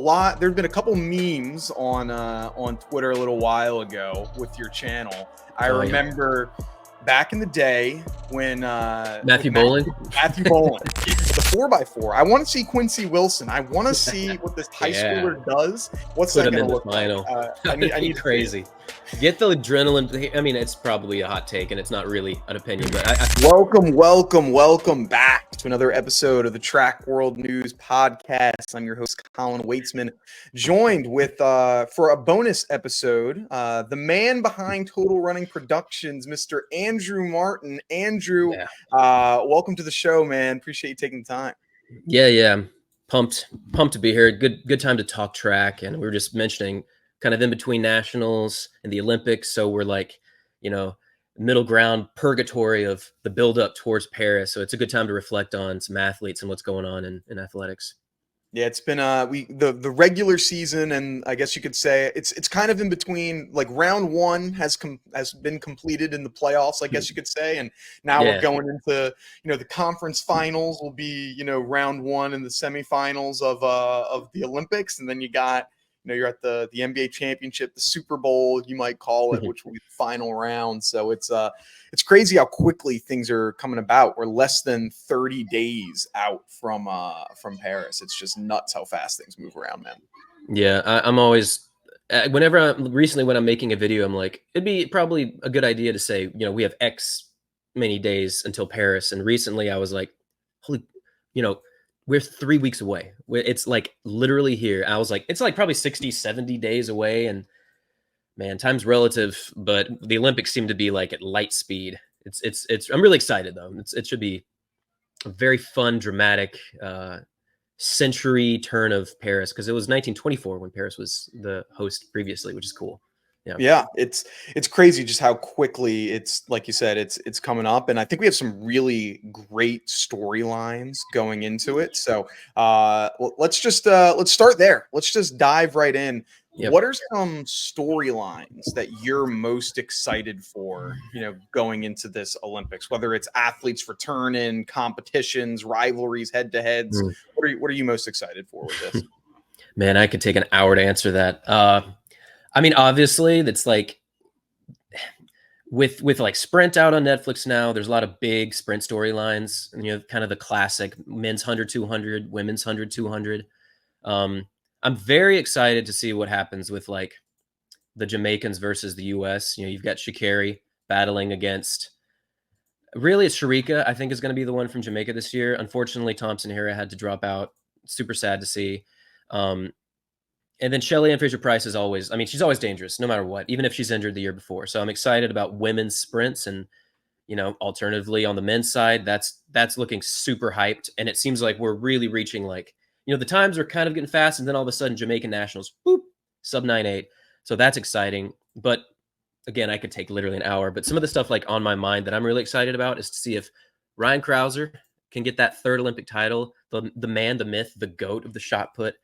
lot. There've been a couple memes on Twitter a little while ago with your channel. I remember back in the day when Matthew Bowling, Matthew Bowling, the 4x4. I want to see Quincy Wilson. I want to see what this high schooler does. What's that going to look like? I need crazy. Get the adrenaline. I mean, it's probably a hot take, and it's not really an opinion. But welcome back to another episode of the Track World News Podcast. I'm your host, Colin Waitsman, joined with for a bonus episode, the man behind Total Running Productions, Mr. Andrew Martin. Andrew, welcome to the show, man. Appreciate you taking the time. Yeah, I'm pumped to be here. Good time to talk track, and we were just mentioning kind of in between nationals and the Olympics. So we're like, middle ground purgatory of the build up towards Paris. So it's a good time to reflect on some athletes and what's going on in athletics. Yeah, it's been the regular season, and I guess you could say it's kind of in between. Like round one has been completed in the playoffs, I guess you could say, and now we're going into the conference finals will be round one and the semifinals of the Olympics, and then you got you're at the NBA championship, the Super Bowl, you might call it, which will be the final round. So it's crazy how quickly things are coming about. We're less than 30 days out from Paris. It's just nuts how fast things move around, man. Yeah, I'm always when I'm making a video, I'm like, it'd be probably a good idea to say, we have X many days until Paris. And recently I was like, holy, we're 3 weeks away. It's like literally here. I was like, it's like probably 60, 70 days away. And man, time's relative, but the Olympics seem to be like at light speed. I'm really excited though. It should be a very fun, dramatic century turn of Paris, because it was 1924 when Paris was the host previously, which is cool. Yeah, it's crazy just how quickly it's, like you said, it's coming up, and I think we have some really great storylines going into it. So let's start there. Let's just dive right in. Yep. What are some storylines that you're most excited for, going into this Olympics? Whether it's athletes returning, competitions, rivalries, head-to-heads. What are you most excited for with this? Man, I could take an hour to answer that. I mean, obviously, that's like with like sprint out on Netflix now, there's a lot of big sprint storylines, and kind of the classic men's 100, 200, women's 100, 200. I'm very excited to see what happens with like the Jamaicans versus the US. You've got Sha'Carri battling against, really it's Sharika, I think, is going to be the one from Jamaica this year. Unfortunately, Thompson Hara had to drop out. Super sad to see. And then Shelly-Ann Fraser-Pryce is always, she's always dangerous no matter what, even if she's injured the year before. So I'm excited about women's sprints, and, alternatively on the men's side, that's looking super hyped. And it seems like we're really reaching like, the times are kind of getting fast, and then all of a sudden Jamaican nationals, boop, sub 9.8. So that's exciting. But again, I could take literally an hour, but some of the stuff like on my mind that I'm really excited about is to see if Ryan Krauser can get that third Olympic title, the man, the myth, the GOAT of the shot put.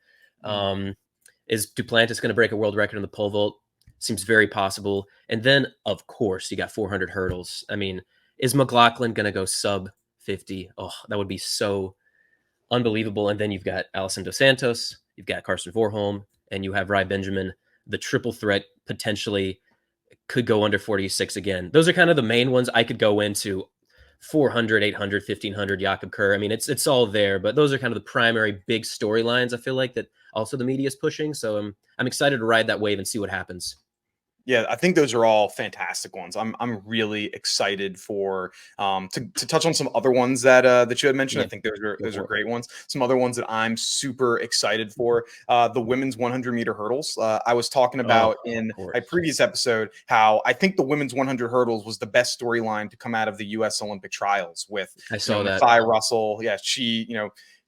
Is Duplantis going to break a world record in the pole vault? Seems very possible. And then, of course, you got 400 hurdles. Is McLaughlin going to go sub 50? Oh, that would be so unbelievable. And then you've got Alison Dos Santos, you've got Carson Vorholm, and you have Rai Benjamin. The triple threat potentially could go under 46 again. Those are kind of the main ones. I could go into 400, 800, 1500, Jakob Kerr. It's all there, but those are kind of the primary big storylines I feel like that also the media is pushing. So I'm excited to ride that wave and see what happens. Yeah, I think those are all fantastic ones. I'm really excited for to touch on some other ones that you had mentioned. Yeah. I think those are great ones. Some other ones that I'm super excited for. The women's 100-meter hurdles. I was talking about in my previous episode how I think the women's 100 hurdles was the best storyline to come out of the U.S. Olympic trials with Mathai Russell. Yeah, she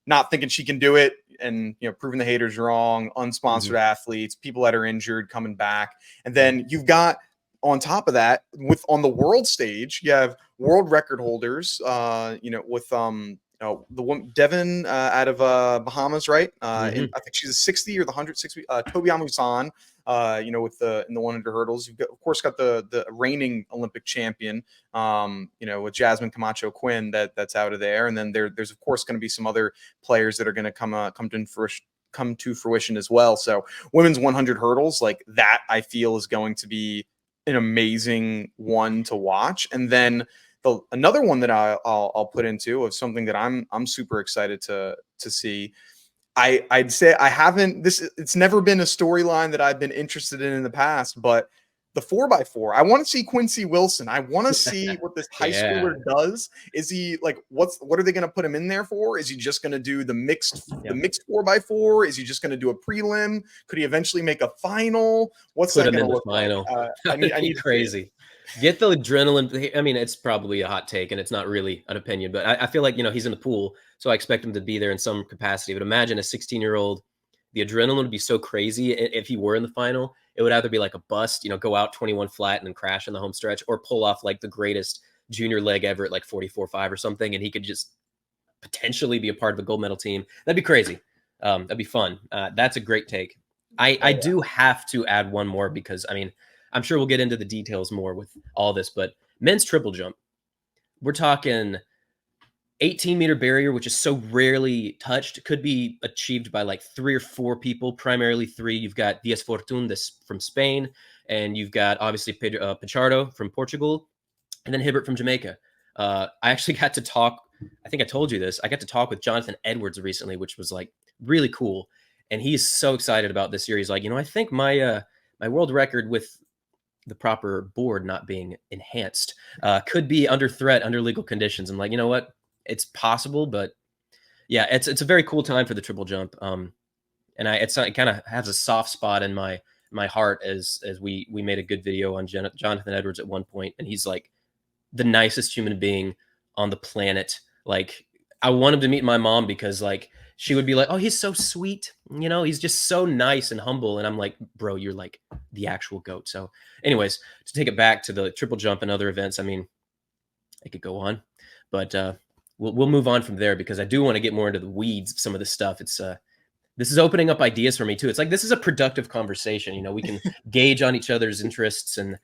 not thinking she can do it, and proving the haters wrong, unsponsored athletes, people that are injured coming back. And then you've got, on top of that, on the world stage, you have world record holders, with the one Devin out of Bahamas, right? And I think she's a 60 or the 160. Toby Amusan, with in the 100 hurdles. You've got, of course, got the reigning Olympic champion, with Jasmine Camacho Quinn that's out of there. And then there's of course going to be some other players that are going to come come to fruition as well. So women's 100 hurdles, like that, I feel is going to be an amazing one to watch. And then another one that I'll put into of something that I'm super excited to see. I'd say I haven't this it's never been a storyline that I've been interested in the past, but the 4x4, I want to see Quincy Wilson. I want to see what this high Yeah. schooler does. Is he like what are they going to put him in there for? Is he just going to do the mixed 4x4? Is he just going to do a prelim? Could he eventually make a final? What's Put that him going in to the look final. like? I need to see it. Crazy. Get the adrenaline. I mean, it's probably a hot take and it's not really an opinion, but I feel like, he's in the pool, so I expect him to be there in some capacity. But imagine a 16-year-old, the adrenaline would be so crazy. If he were in the final, it would either be like a bust, go out 21 flat and then crash in the home stretch, or pull off like the greatest junior leg ever at like 44.5 or something. And he could just potentially be a part of the gold medal team. That'd be crazy. That'd be fun. That's a great take. I do have to add one more because, I mean, I'm sure we'll get into the details more with all this, but men's triple jump, we're talking 18-meter barrier, which is so rarely touched, could be achieved by like 3 or 4 people, primarily 3. You've got Diaz Fortun from Spain, and you've got obviously Pichardo from Portugal, and then Hibbert from Jamaica. I actually got to talk, I think I told you this, I got to talk with Jonathan Edwards recently, which was like really cool. And he's so excited about this year. He's like, I think my world record with the proper board not being enhanced could be under threat under legal conditions. I'm like, you know what? It's possible, but yeah, it's a very cool time for the triple jump. And it kind of has a soft spot in my heart as we made a good video on Jonathan Edwards at one point, and he's like the nicest human being on the planet. Like, I want him to meet my mom because like she would be like, oh, he's so sweet. He's just so nice and humble. And I'm like, bro, you're like the actual GOAT. So anyways, to take it back to the triple jump and other events, I mean, I could go on, but we'll move on from there because I do want to get more into the weeds of some of this stuff. It's this is opening up ideas for me too. It's like, this is a productive conversation. We can gauge on each other's interests and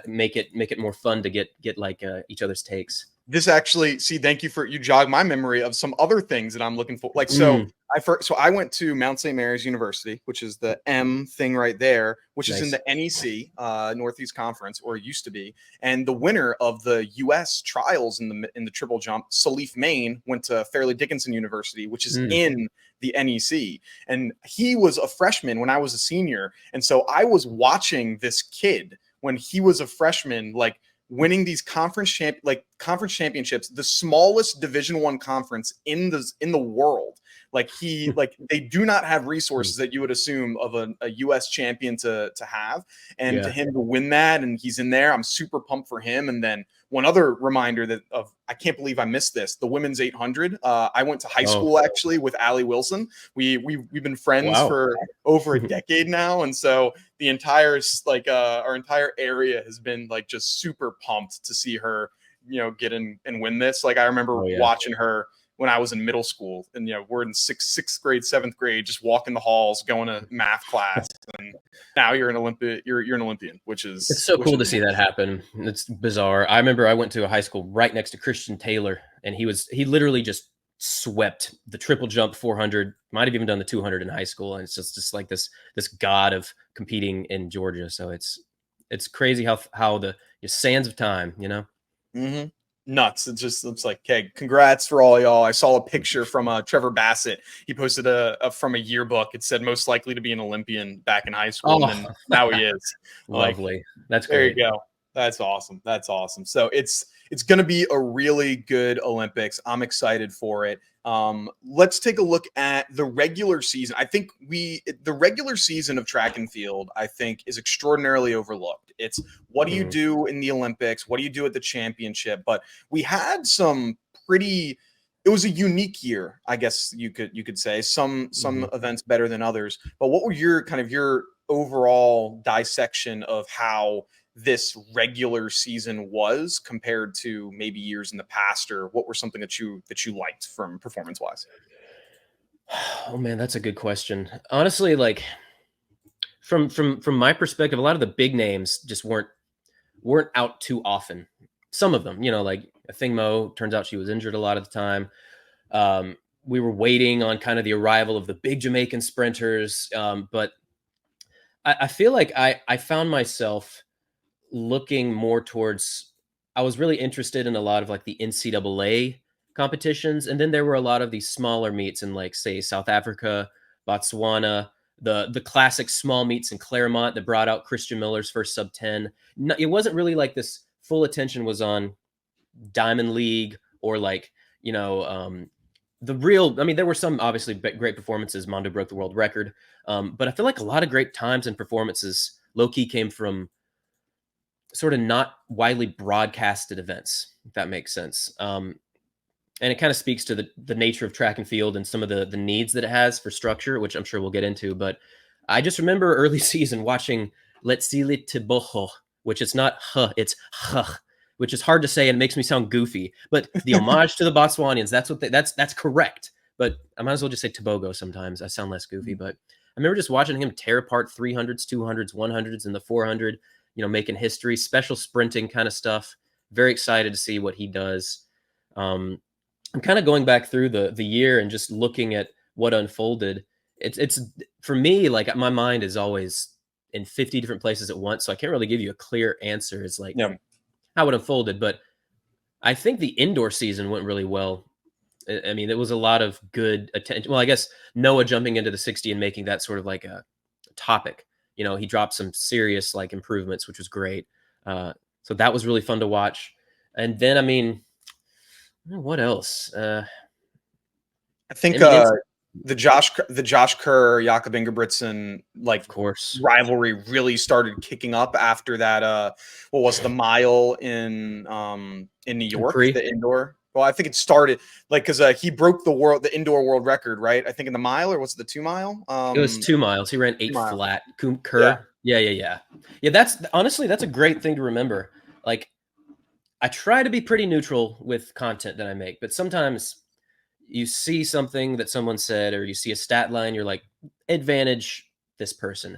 make it more fun to get like each other's takes. This actually, thank you you jog my memory of some other things that I'm looking for. Like, so I went to Mount St. Mary's University, which is the M thing right there, which is in the NEC, Northeast Conference, or it used to be. And the winner of the U.S. trials in the triple jump, Salif Main, went to Fairleigh Dickinson University, which is in the NEC. And he was a freshman when I was a senior. And so I was watching this kid when he was a freshman, like winning these conference championships, the smallest Division I conference in the world. Like they do not have resources that you would assume of a U.S. champion to have, and to him to win that, and he's in there. I'm super pumped for him. And then one other reminder I can't believe I missed this, the women's 800. I went to high school actually with Allie Wilson. We've been friends for over a decade now, and so the entire our entire area has been like just super pumped to see her get in and win this. Like, I remember watching her when I was in middle school, and we're in sixth grade, 7th grade, just walking the halls, going to math class, and now you're an Olympian, which is, it's so cool to see that happen. It's bizarre. I remember I went to a high school right next to Christian Taylor, and he literally just swept the triple jump 400, might have even done the 200 in high school, and it's just like this god of competing in Georgia. So it's crazy how the sands of time, nuts. It's like, okay, congrats for all y'all. I saw a picture from Trevor Bassett. He posted from a yearbook. It said most likely to be an Olympian back in high school, and then now he is. Lovely. That's great. There you go. That's awesome. So it's going to be a really good Olympics. I'm excited for it. Let's take a look at the regular season. I think the regular season of track and field, I think, is extraordinarily overlooked. It's what do you do in the Olympics? What do you do at the championship? But we had some it was a unique year, I guess you could say. Some events better than others. But what were your overall dissection of how this regular season was compared to maybe years in the past, or what were something that you liked from performance wise? Oh man, that's a good question. Honestly, like from my perspective, a lot of the big names just weren't out too often. Some of them, like Thing Mo, turns out she was injured a lot of the time. we were waiting on kind of the arrival of the big Jamaican sprinters. But I feel like I found myself looking more towards, I was really interested in a lot of like the NCAA competitions. And then there were a lot of these smaller meets in like, say, South Africa, Botswana, the classic small meets in Claremont that brought out Christian Miller's first sub 10. No, it wasn't really like this full attention was on Diamond League or like, you know, the real, I mean, there were some obviously great performances. Mondo broke the world record. But I feel like a lot of great times and performances low key came from sort of not widely broadcasted events, if that makes sense. And it kind of speaks to the nature of track and field and some of the needs that it has for structure, which I'm sure we'll get into. But I just remember early season watching Letsili Tiboho, which is not huh, it's huh, which is hard to say and makes me sound goofy. But the homage to the Botswanians, that's what that's correct. But I might as well just say Tobogo sometimes. I sound less goofy. But I remember just watching him tear apart 300s, 200s, 100s, and the 400, you know, making history, special sprinting kind of stuff. Very excited to see what he does. I'm kind of going back through the year and just looking at what unfolded. It's for me, like my mind is always in 50 different places at once, so I can't really give you a clear answer. It's like how it unfolded, but I think the indoor season went really well. I mean, it was a lot of good attention. Well, I guess Noah jumping into the 60 and making that sort of like a topic. You know, he dropped some serious like improvements, which was great. So that was really fun to watch. And then, I mean, what else? I think I mean, it's, the Josh Kerr, Jakob Ingebrigtsen like of course, rivalry really started kicking up after that. What was the mile in New York, the indoor? Well, I think it started like because he broke the indoor world record, right? I think in the mile, or was it the 2 mile? It was 2 miles. He ran 8 mile. flat. Kerr. Yeah. That's honestly, that's a great thing to remember. Like, I try to be pretty neutral with content that I make, but sometimes you see something that someone said, or you see a stat line, you're like, advantage this person.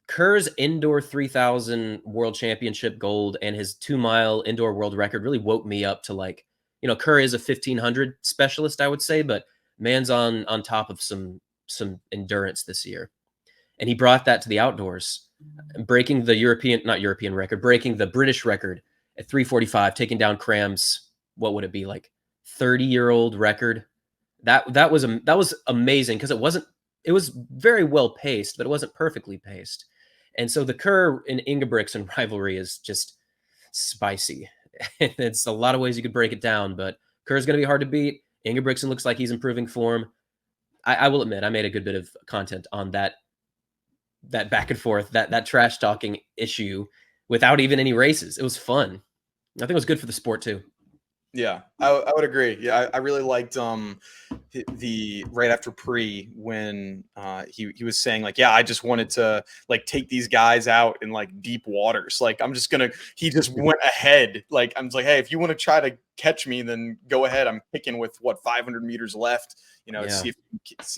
Kerr's indoor 3000 world championship gold and his 2 mile indoor world record really woke me up to like, you know, Kerr is a 1500 specialist, I would say, but man's on top of some endurance this year. And he brought that to the outdoors, breaking the not European record, breaking the British record at 345, taking down Cram's, what would it be, like 30-year-old record. That was amazing because it was very well paced, but it wasn't perfectly paced. And so the Kerr and Ingebrigtsen rivalry is just spicy. It's a lot of ways you could break it down, but Kerr's going to be hard to beat. Ingebrigtsen looks like he's improving form. I will admit, I made a good bit of content on that back and forth, that trash talking issue without even any races. It was fun. I think it was good for the sport too. Yeah, I would agree. Yeah, I really liked the right after Pre when he was saying like, yeah, I just wanted to like take these guys out in like deep waters. Like I'm just gonna. He just went ahead. Like I'm just like, hey, if you want to try to catch me, then go ahead. I'm picking with what 500 meters left. You know, see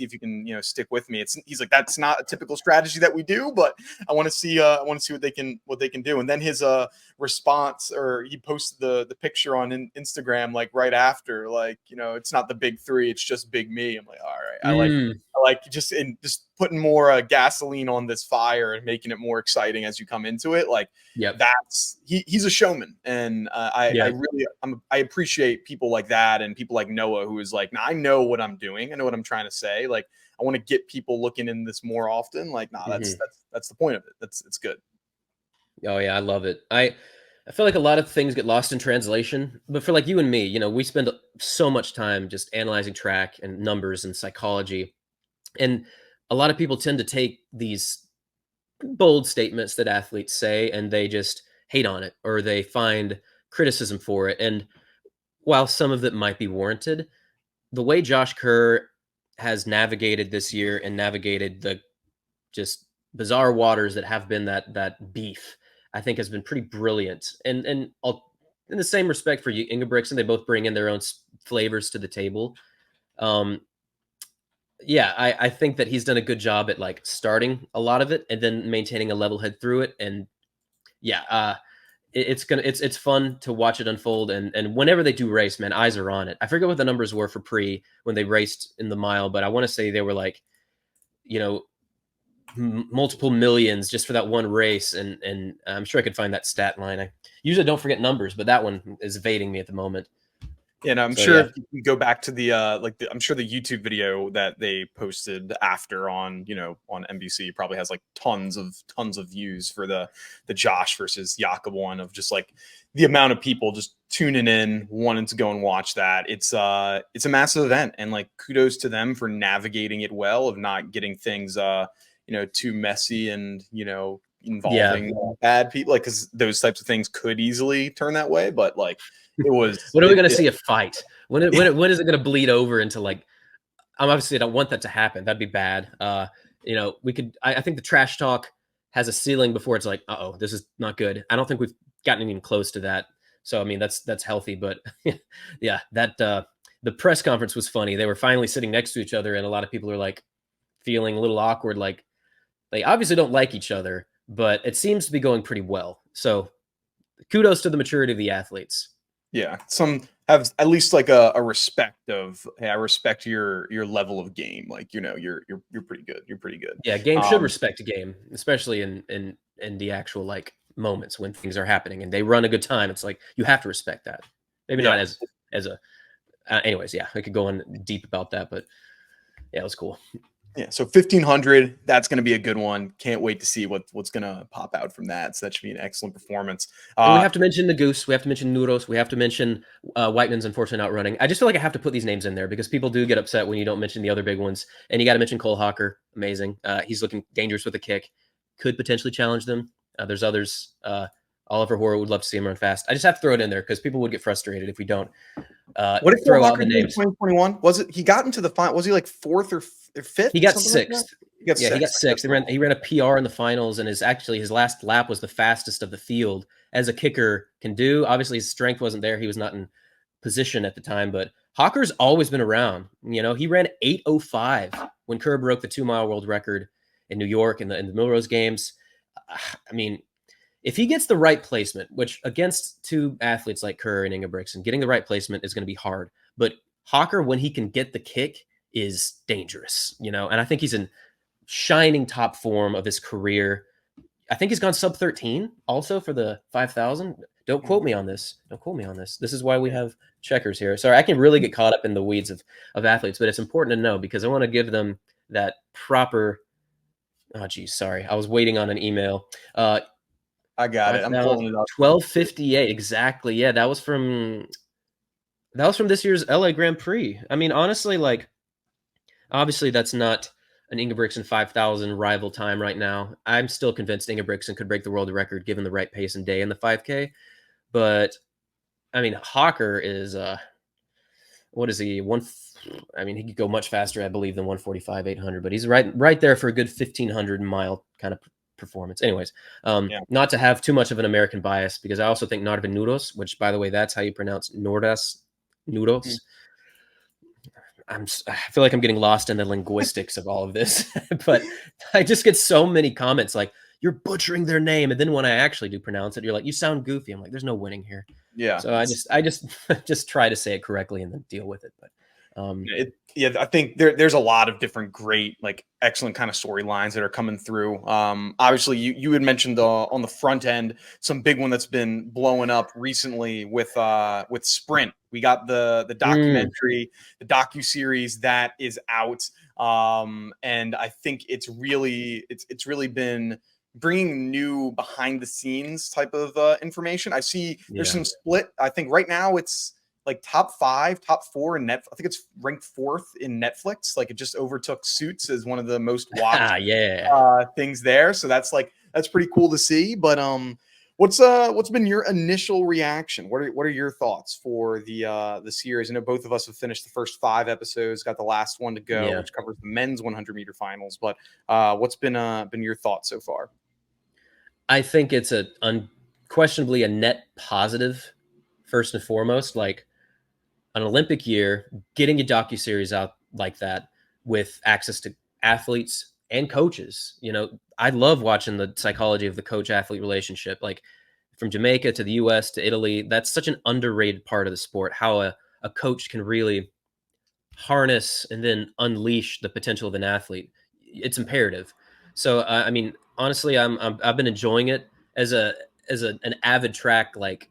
if you can stick with me. He's like, that's not a typical strategy that we do, but I want to see what they can do. And then his response, or he posted the picture on Instagram like right after, like, it's not the big three, it's just big me. I'm like, all right, I like just putting more gasoline on this fire and making it more exciting as you come into it. Like, that's he's a showman, and I appreciate people like that and people like Noah who is like, nah, I know what I'm doing, I know what I'm trying to say. Like, I want to get people looking in this more often. Like, nah, that's the point of it. It's good. Oh yeah, I love it. I feel like a lot of things get lost in translation, but for like you and me, we spend so much time just analyzing track and numbers and psychology. And a lot of people tend to take these bold statements that athletes say and they just hate on it, or they find criticism for it. And while some of it might be warranted, the way Josh Kerr has navigated this year and navigated the just bizarre waters that have been that beef, I think has been pretty brilliant. And in the same respect for you, Ingebrigtsen, they both bring in their own flavors to the table. I think that he's done a good job at like starting a lot of it and then maintaining a level head through it. And it's fun to watch it unfold, and whenever they do race, man, eyes are on it. I forget what the numbers were for pre when they raced in the mile, but I want to say they were like, you know, multiple millions just for that one race, and I'm sure I could find that stat line. I usually don't forget numbers, but that one is evading me at the moment. And I'm So sure yeah, if you go back to the I'm sure the YouTube video that they posted after on on NBC probably has like tons of views for the Josh versus Jakob one, of just like the amount of people just tuning in, wanting to go and watch that. It's a massive event, and like kudos to them for navigating it well, of not getting things too messy and yeah. involving bad people, like, because those types of things could easily turn that way. But like it was When are we going to it see a fight? When is it going to bleed over into like? I'm obviously I don't want that to happen. That'd be bad. We could. I think the trash talk has a ceiling before it's like, oh, this is not good. I don't think we've gotten even close to that. So I mean, that's healthy. But yeah, that the press conference was funny. They were finally sitting next to each other, and a lot of people are like feeling a little awkward. Like they obviously don't like each other, but it seems to be going pretty well. So kudos to the maturity of the athletes. Yeah, some have at least like a respect of, hey, I respect your level of game. Like, you're pretty good. You're pretty good. Yeah, game should Um, respect a game, especially in the actual like moments when things are happening and they run a good time. It's like you have to respect that. Maybe not yeah, as a. Anyways, yeah, I could go on deep about that, but yeah, it was cool. yeah. So 1500, that's going to be a good one. Can't wait to see what's going to pop out from that. So that should be an excellent performance. And we have to mention the Goose. We have to mention Nuros. We have to mention Whiteman's unfortunate outrunning. I just feel like I have to put these names in there because people do get upset when you don't mention the other big ones. And you got to mention Cole Hawker. Amazing. He's looking dangerous with a kick. Could potentially challenge them. There's others. Oliver Hoare would love to see him run fast. I just have to throw it in there because people would get frustrated if we don't What did Cole throw out Hawker the do in names. 2021? Was it he got into the final? Was he like fourth or fifth? He got Something like that? sixth. He got Yeah, he got sixth. sixth. He ran a PR in the finals, and his last lap was the fastest of the field, as a kicker can do. Obviously, his strength wasn't there; he was not in position at the time. But Hawker's always been around. He ran 8:05 when Kerr broke the 2 mile world record in New York in the Milrose Games. I mean, if he gets the right placement, which against two athletes like Kerr and Ingebrigtsen, getting the right placement is going to be hard. But Hawker, when he can get the kick, is dangerous. And I think he's in shining top form of his career. I think he's gone sub 13 also for the 5,000. Don't quote me on this. Don't quote me on this. This is why we have checkers here. Sorry, I can really get caught up in the weeds of athletes, but it's important to know because I want to give them that proper. Oh, geez, sorry. I was waiting on an email. I got it. I'm pulling it up. 12:58 exactly. Yeah, that was from this year's LA Grand Prix. I mean, honestly, like obviously that's not an Ingebrigtsen 5,000 rival time right now. I'm still convinced Ingebrigtsen could break the world record given the right pace and day in the 5K. But I mean, Hawker is what is he? I mean, he could go much faster, I believe, than 145 800, but he's right there for a good 1,500 mile kind of performance. Anyways, Yeah. not to have too much of an American bias because I also think Narvin Nudos, which by the way, that's how you pronounce Nordas Nudos. I feel like I'm getting lost in the linguistics of all of this, but I just get so many comments like you're butchering their name, and then when I actually do pronounce it, you're like, you sound goofy. I'm like, there's no winning here. Yeah. So I just try to say it correctly and then deal with it. But I think there's a lot of different great, like excellent kind of storylines that are coming through. Obviously you had mentioned on the front end, some big one that's been blowing up recently with Sprint. We got the documentary, the docu-series that is out. And I think it's really been bringing new behind the scenes type of information. I see there's some split. I think right now it's like top 5, top 4 in Netflix. I think it's ranked 4th in Netflix. Like it just overtook Suits as one of the most watched things there. So that's pretty cool to see. But what's been your initial reaction? What are your thoughts for the series? I know both of us have finished the first 5 epissodes, got the last one to go, which covers the men's 100-meter finals. But what's been your thoughts so far? I think it's unquestionably a net positive. First and foremost, like an Olympic year, getting a docuseries out like that with access to athletes and coaches. I love watching the psychology of the coach-athlete relationship. Like from Jamaica to the US to Italy. That's such an underrated part of the sport, how a coach can really harness and then unleash the potential of an athlete. It's imperative. So I mean, honestly, I've been enjoying it as an avid track like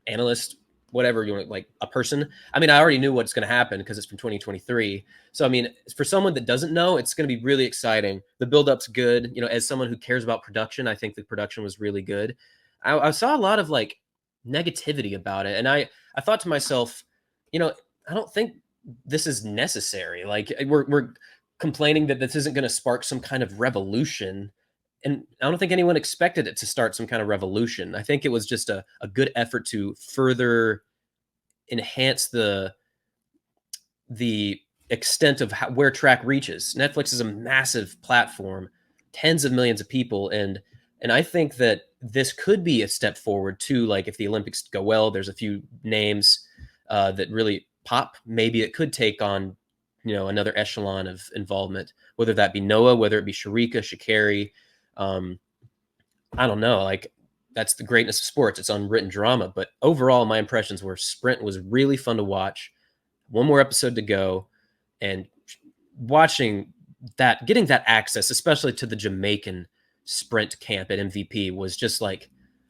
analyst, whatever you want, like a person. I mean, I already knew what's going to happen because it's from 2023. So I mean, for someone that doesn't know, it's going to be really exciting. The build-up's good. You know, as someone who cares about production, I think the production was really good. I saw a lot of like negativity about it, and I thought to myself, you know, I don't think this is necessary. Like we're complaining that this isn't going to spark some kind of revolution, and I don't think anyone expected it to start some kind of revolution. I think it was just a good effort to further enhance the extent of where track reaches. Netflix is a massive platform, tens of millions of people, and I think that this could be a step forward too. Like if the Olympics go well, there's a few names that really pop. Maybe it could take on, you know, another echelon of involvement, whether that be Noah, whether it be Sharika, Shakari. Um, I don't know. Like that's the greatness of sports. It's unwritten drama. But overall, my impressions were Sprint was really fun to watch. One more episode to go, and watching that, getting that access, especially to the Jamaican sprint camp at MVP, was just like,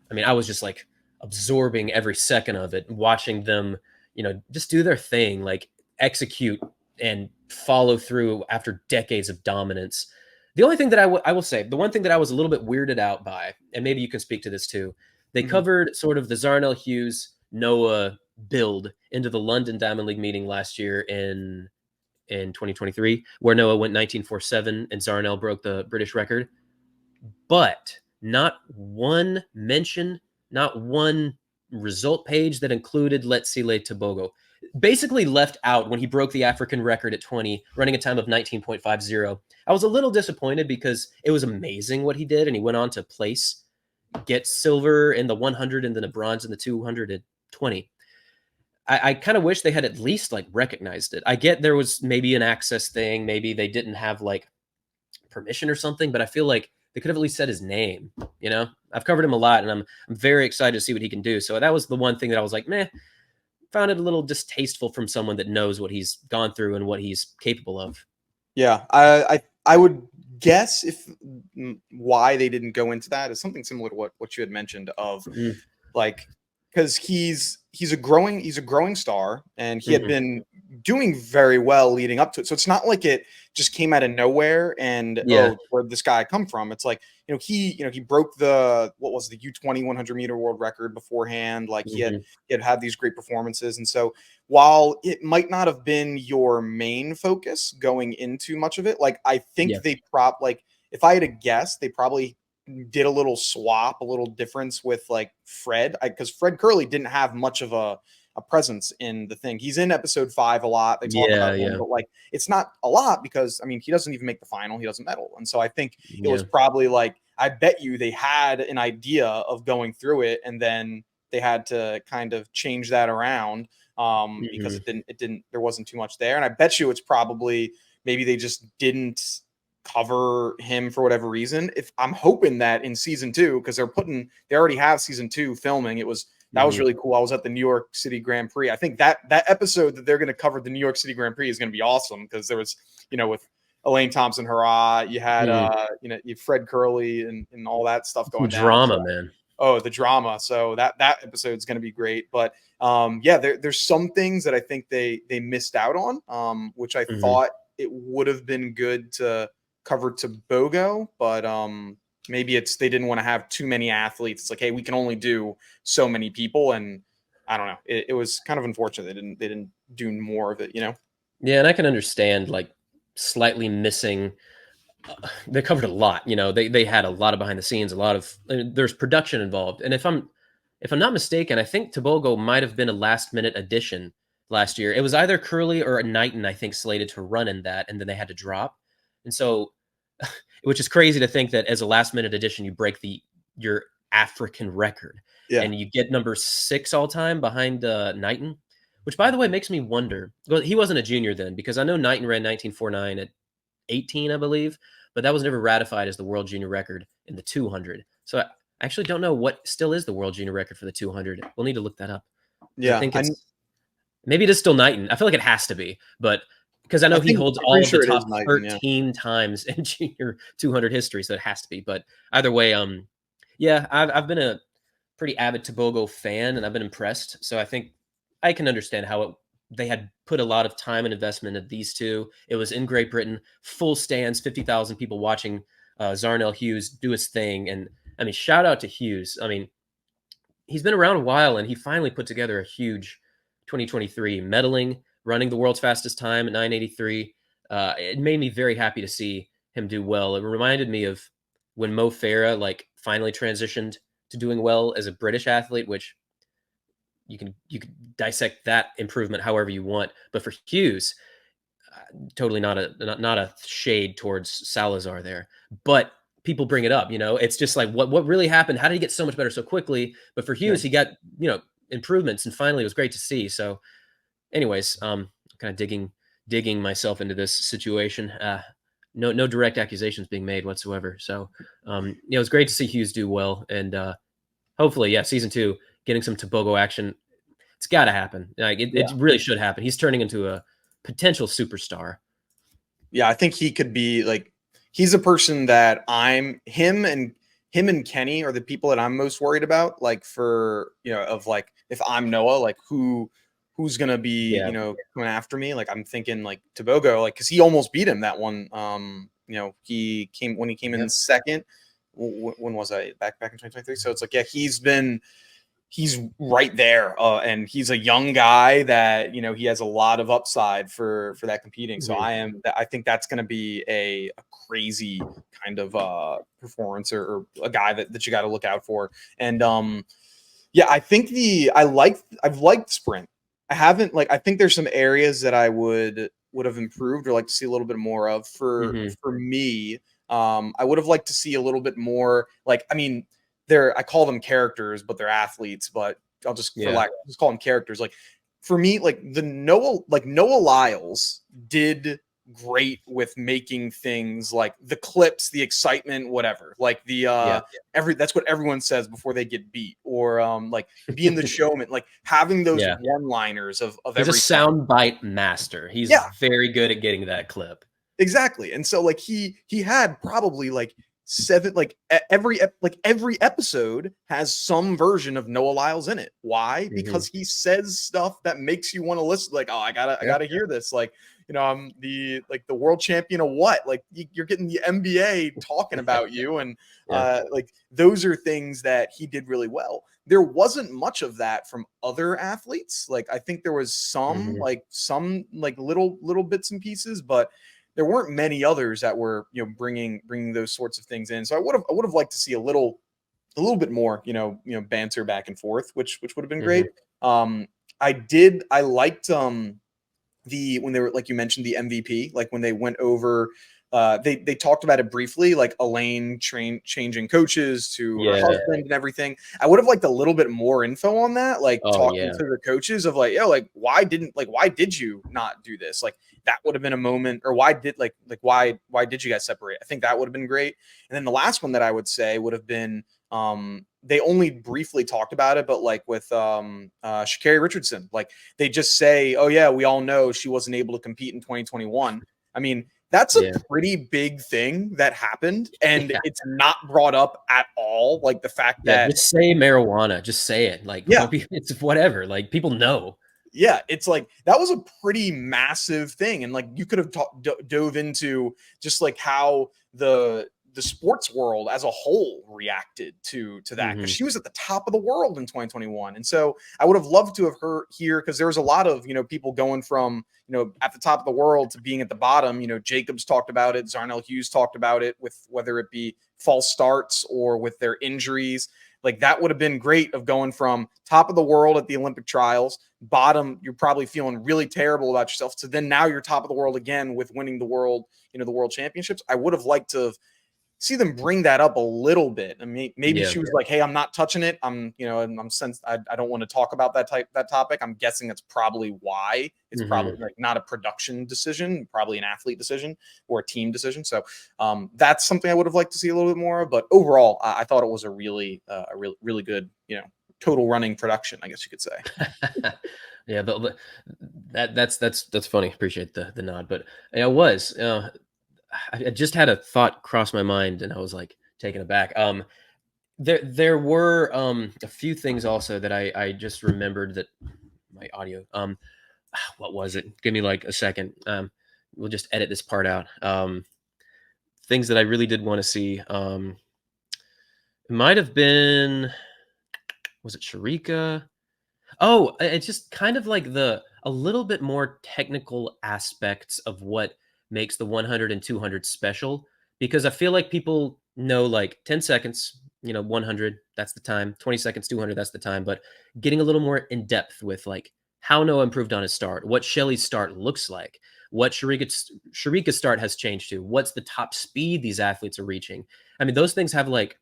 I mean, I was just like absorbing every second of it, watching them, you know, just do their thing, like execute and follow through after decades of dominance. The only thing that I will say, the one thing that I was a little bit weirded out by, and maybe you can speak to this too, they Mhm. covered sort of the Zarnell Hughes Noah build into the London Diamond League meeting last year in 2023, where Noah went 19.47 and Zarnell broke the British record. But not one mention, not one result page that included Letsile Tobogo. Basically left out when he broke the African record at 20, running a time of 19.50. I was a little disappointed because it was amazing what he did, and he went on to place, get silver in the 100 and then a bronze in the 220. I kind of wish they had at least like recognized it. I get there was maybe an access thing, maybe they didn't have like permission or something, but I feel like they could have at least said his name. You know, I've covered him a lot, and I'm very excited to see what he can do. So that was the one thing that I was like, meh, found it a little distasteful from someone that knows what he's gone through and what he's capable of. Yeah, I would guess if why they didn't go into that is something similar to what you had mentioned of Mm-hmm. like because he's a growing star, and he had Mm-hmm. been doing very well leading up to it. So it's not like it just came out of nowhere and Yeah. oh, where'd this guy come from? It's like, he broke the what was the U20 100-meter world record beforehand. Like Mm-hmm. he had these great performances, and so while it might not have been your main focus going into much of it, like I Yeah. think like if I had to guess, they probably did a little swap, a little difference with like Fred, because Fred Curley didn't have much of a presence in the thing. He's in episode 5 a lot. They talk Yeah. about him, Yeah. but like it's not a lot because I mean he doesn't even make the final. He doesn't medal, and so I think it was Yeah. probably like I bet you they had an idea of going through it, and then they had to kind of change that around because Mm-hmm. it didn't there wasn't too much there, and I bet you it's probably maybe they just didn't cover him for whatever reason. If I'm hoping that in season 2, because they already have season 2 filming. That was Mm-hmm. really cool. I was at the New York City Grand Prix. I think that episode that they're going to cover the New York City Grand Prix is going to be awesome because there was, with Elaine Thompson Hurrah, you had Mm-hmm. you Fred Curley and all that stuff going down. Drama, So, man. oh, the drama. So that episode is going to be great. But yeah, there's some things that I think they missed out on, which I Mm-hmm. thought it would have been good to cover to Bogo, but maybe they didn't want to have too many athletes. It's like, hey, we can only do so many people, and I don't know. It was kind of unfortunate they didn't do more of it. Yeah, and I can understand like slightly missing. They covered a lot. You know, they had a lot of behind the scenes, a lot of there's production involved. And if I'm not mistaken, I think Tobogo might have been a last minute addition last year. It was either Curly or Knighton, I think, slated to run in that, and then they had to drop. And so, which is crazy to think that as a last minute addition, you break your African record, Yeah. and you get number 6 all time behind Knighton. Which, by the way, makes me wonder. Well, he wasn't a junior then, because I know Knighton ran 19.49 at 18, I believe, but that was never ratified as the world junior record in the 200. So I actually don't know what still is the world junior record for the 200. We'll need to look that up because I Yeah, think maybe it is still Knighton. I feel like it has to be, but because I know he holds I'm all pretty of the sure it is top Knighton. Yeah. 13 times in junior 200 history, so it has to be. But either way, yeah, I've been a pretty avid Tobogo fan, and I've been impressed. So I think I can understand how they had put a lot of time and investment into these two. It was in Great Britain, full stands, 50,000 people watching Zarnell Hughes do his thing. And I mean, shout out to Hughes. I mean, he's been around a while, and he finally put together a huge 2023 medaling, running the world's fastest time at 983. It made me very happy to see him do well. It reminded me of when Mo Farah like finally transitioned to doing well as a British athlete, which you can dissect that improvement however you want. But for Hughes, totally not a shade towards Salazar there, but people bring it up. It's just like what really happened. How did he get so much better so quickly? But for Yeah. Hughes, he got improvements, and finally it was great to see. So, anyways, kind of digging myself into this situation. No direct accusations being made whatsoever. So, it was great to see Hughes do well, and hopefully, yeah, season 2 getting some Tobogo action. It's got to happen. Like it really should happen. He's turning into a potential superstar. Yeah, I think he could be like he's a person that him and Kenny are the people that I'm most worried about. Like for of like if I'm Noah, like who's gonna be Yeah. coming after me? Like I'm thinking like Tobogo, like because he almost beat him that one. He came in Yep. second. When was I back in 2023? So it's like yeah, he's right there, and he's a young guy that he has a lot of upside for that competing. So Mhm. I think that's going to be a crazy kind of performance or a guy that you got to look out for. And yeah, I think I've liked sprint. I think there's some areas that I would have improved or like to see a little bit more of Mhm. for me. I would have liked to see a little bit more like I mean I call them characters, but they're athletes. But I'll just Yeah. just call them characters. Like for me, like Noah Lyles did great with making things like the clips, the excitement, whatever. Like the Yeah. that's what everyone says before they get beat, or like being the showman, like having those Yeah. one-liners of He's a everything. soundbite master. He's Yeah, very good at getting that clip. exactly. And so like he had probably like seven every episode has some version of Noah Lyles in it. Why? Mhm. Because he says stuff that makes you want to listen. Like, oh, I Yeah. gotta hear this. Like, I'm the world champion of what? Like you're getting the NBA talking about you, and Yeah. like those are things that he did really well. There wasn't much of that from other athletes. Like I think there was Mhm. some little bits and pieces, but there weren't many others that were bringing those sorts of things in. So I would have liked to see a little bit more banter back and forth, which would have been great. Mhm. Um, I liked the when they were like you mentioned the MVP, like when they went over. They talked about it briefly, like Elaine changing coaches to her Yeah. husband and everything. I would have liked a little bit more info on that, like Oh, talking yeah. to the coaches of like, like why did you not do this? Like that would have been a moment, or why did you guys separate? I think that would have been great. And then the last one that I would say would have been they only briefly talked about it, but like with Sha'Carri Richardson, like they just say, oh yeah, we all know she wasn't able to compete in 2021. I mean, that's a Yeah. pretty big thing that happened, and Yeah. it's not brought up at all. Like the fact Yeah. that Just say marijuana. Just say it. Like, yeah, don't be, it's whatever. Like, people know. yeah, it's like that was a pretty massive thing, and like you could have dove into just like how the sports world as a whole reacted to that because Mhm. she was at the top of the world in 2021, and so I would have loved to have her here because there was a lot of people going from at the top of the world to being at the bottom. Jacobs talked about it, Zarnell Hughes talked about it with whether it be false starts or with their injuries. Like that would have been great of going from top of the world at the Olympic trials, bottom, you're probably feeling really terrible about yourself. So then now you're top of the world again with winning the world championships. I would have liked to have see them bring that up a little bit. I mean, maybe Yeah. she was like, "Hey, I'm not touching it. I'm, you know, and I'm I don't want to talk about that topic." I'm guessing that's probably why. It's probably like not a production decision, probably an athlete decision or a team decision. So that's something I would have liked to see a little bit more of. But overall, I thought it was a really good, you know, total running production, I guess you could say. Yeah, but that's funny. Appreciate the nod, but it was. I just had a thought cross my mind, and I was like taken aback. There were a few things also that I just remembered that my audio. What was it? Give me like a second. We'll just edit this part out. Things that I really did want to see. It might have been. Was it Sharika? Oh, it's just kind of like a little bit more technical aspects of what makes the 100 and 200 special, because I feel like people know like 10 seconds, 100, that's the time, 20 seconds, 200, that's the time, but getting a little more in depth with like how Noah improved on his start, what Shelly's start looks like, what Sharika's start has changed to, what's the top speed these athletes are reaching. I mean, those things have like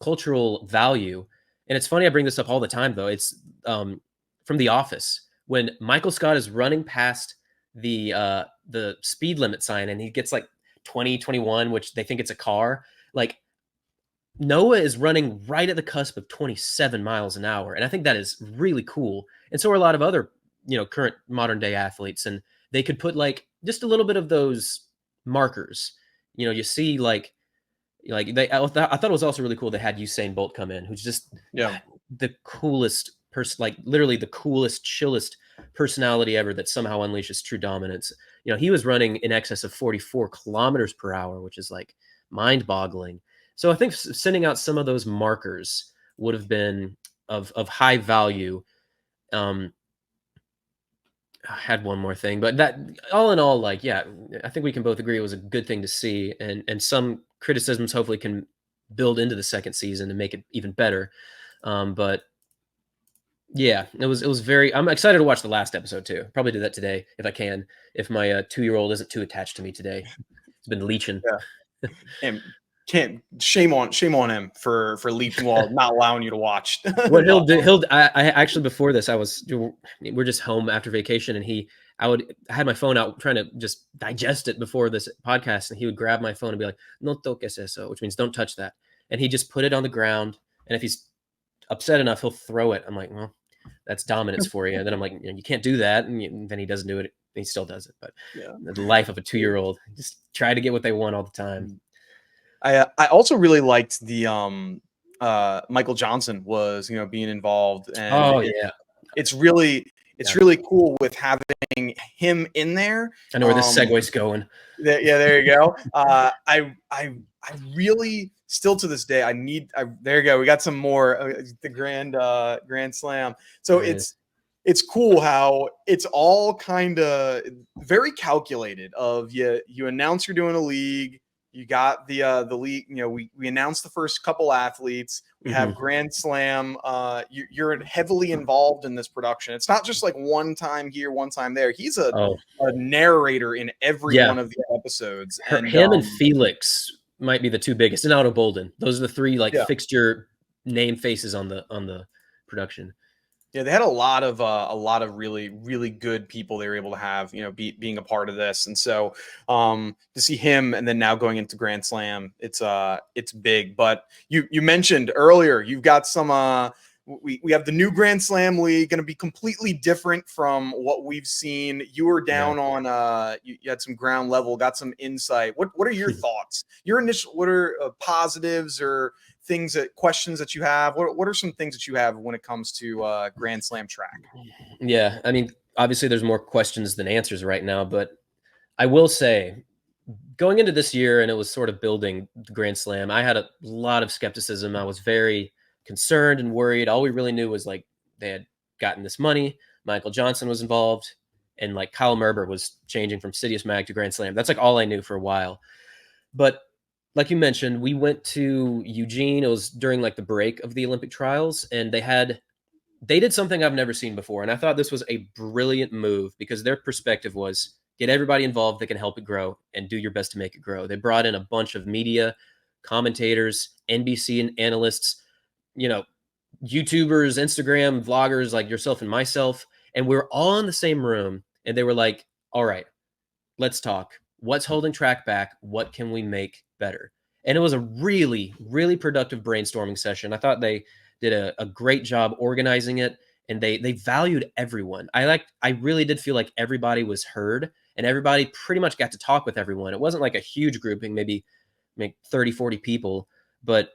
cultural value. And it's funny I bring this up all the time though. It's from The Office when Michael Scott is running past the speed limit sign and he gets like 20, 21, which they think it's a car. Like Noah is running right at the cusp of 27 miles an hour. And I think that is really cool. And so are a lot of other, current modern day athletes. And they could put like just a little bit of those markers. You see I thought it was also really cool they had Usain Bolt come in, who's just the coolest person, like literally the coolest, chillest personality ever that somehow unleashes true dominance. He was running in excess of 44 kilometers per hour, which is like mind boggling. So I think sending out some of those markers would have been of high value. I had one more thing, but that all in all, like, yeah, I think we can both agree it was a good thing to see, and some criticisms hopefully can build into the second season and make it even better. But yeah, it was very. I'm excited to watch the last episode too. Probably do that today if I can. If my 2-year-old isn't too attached to me today, it's been leeching. Yeah. And can't shame on him for leeching while not allowing you to watch. What he'll do, I actually before this we're just home after vacation, and I had my phone out trying to just digest it before this podcast, and he would grab my phone and be like, "No toques eso," which means don't touch that, and he just put it on the ground, and if he's upset enough, he'll throw it. I'm like, well, that's dominance for you. And then I'm like, you can't do that, and then he doesn't do it. He still does it, but the life of a 2-year-old, just try to get what they want all the time. I also really liked the Michael Johnson was being involved, and it's really cool with having him in there. I know where this segue's going. There you go. I really still to this day there you go. We got some more the grand slam. So it's cool how it's all kind of very calculated. Of you announce you're doing a league. You got the league. We announced the first couple athletes. We have Grand Slam. You're heavily involved in this production. It's not just like one time here, one time there. He's a narrator in every one of the episodes. Him and Felix might be the two biggest, and Otto Bolden. Those are the three fixture name faces on the production. Yeah, they had a lot of really, really good people they were able to have, being a part of this. And so to see him and then now going into Grand Slam, it's big. But you mentioned earlier, you've got some we have the new Grand Slam league, going to be completely different from what we've seen. You were down on you had some ground level, got some insight. What are your thoughts? Your initial, what are positives or questions that you have? What are some things that you have when it comes to Grand Slam track? Yeah, I mean, obviously there's more questions than answers right now, but I will say going into this year, and it was sort of building the Grand Slam, I had a lot of skepticism. I was very concerned and worried. All we really knew was like they had gotten this money, Michael Johnson was involved, and like Kyle Merber was changing from Citius Mag to Grand Slam. That's like all I knew for a while. But like you mentioned, we went to Eugene. It was during like the break of the Olympic trials, and they did something I've never seen before. And I thought this was a brilliant move because their perspective was get everybody involved that can help it grow and do your best to make it grow. They brought in a bunch of media commentators, NBC and analysts, you know, YouTubers, Instagram vloggers like yourself and myself, and we were all in the same room, and they were like, all right, let's talk. What's holding track back? What can we make better? And it was a really, really productive brainstorming session. I thought they did a great job organizing it, and they valued everyone. I really did feel like everybody was heard, and everybody pretty much got to talk with everyone. It wasn't like a huge grouping, maybe 30, 40 people, but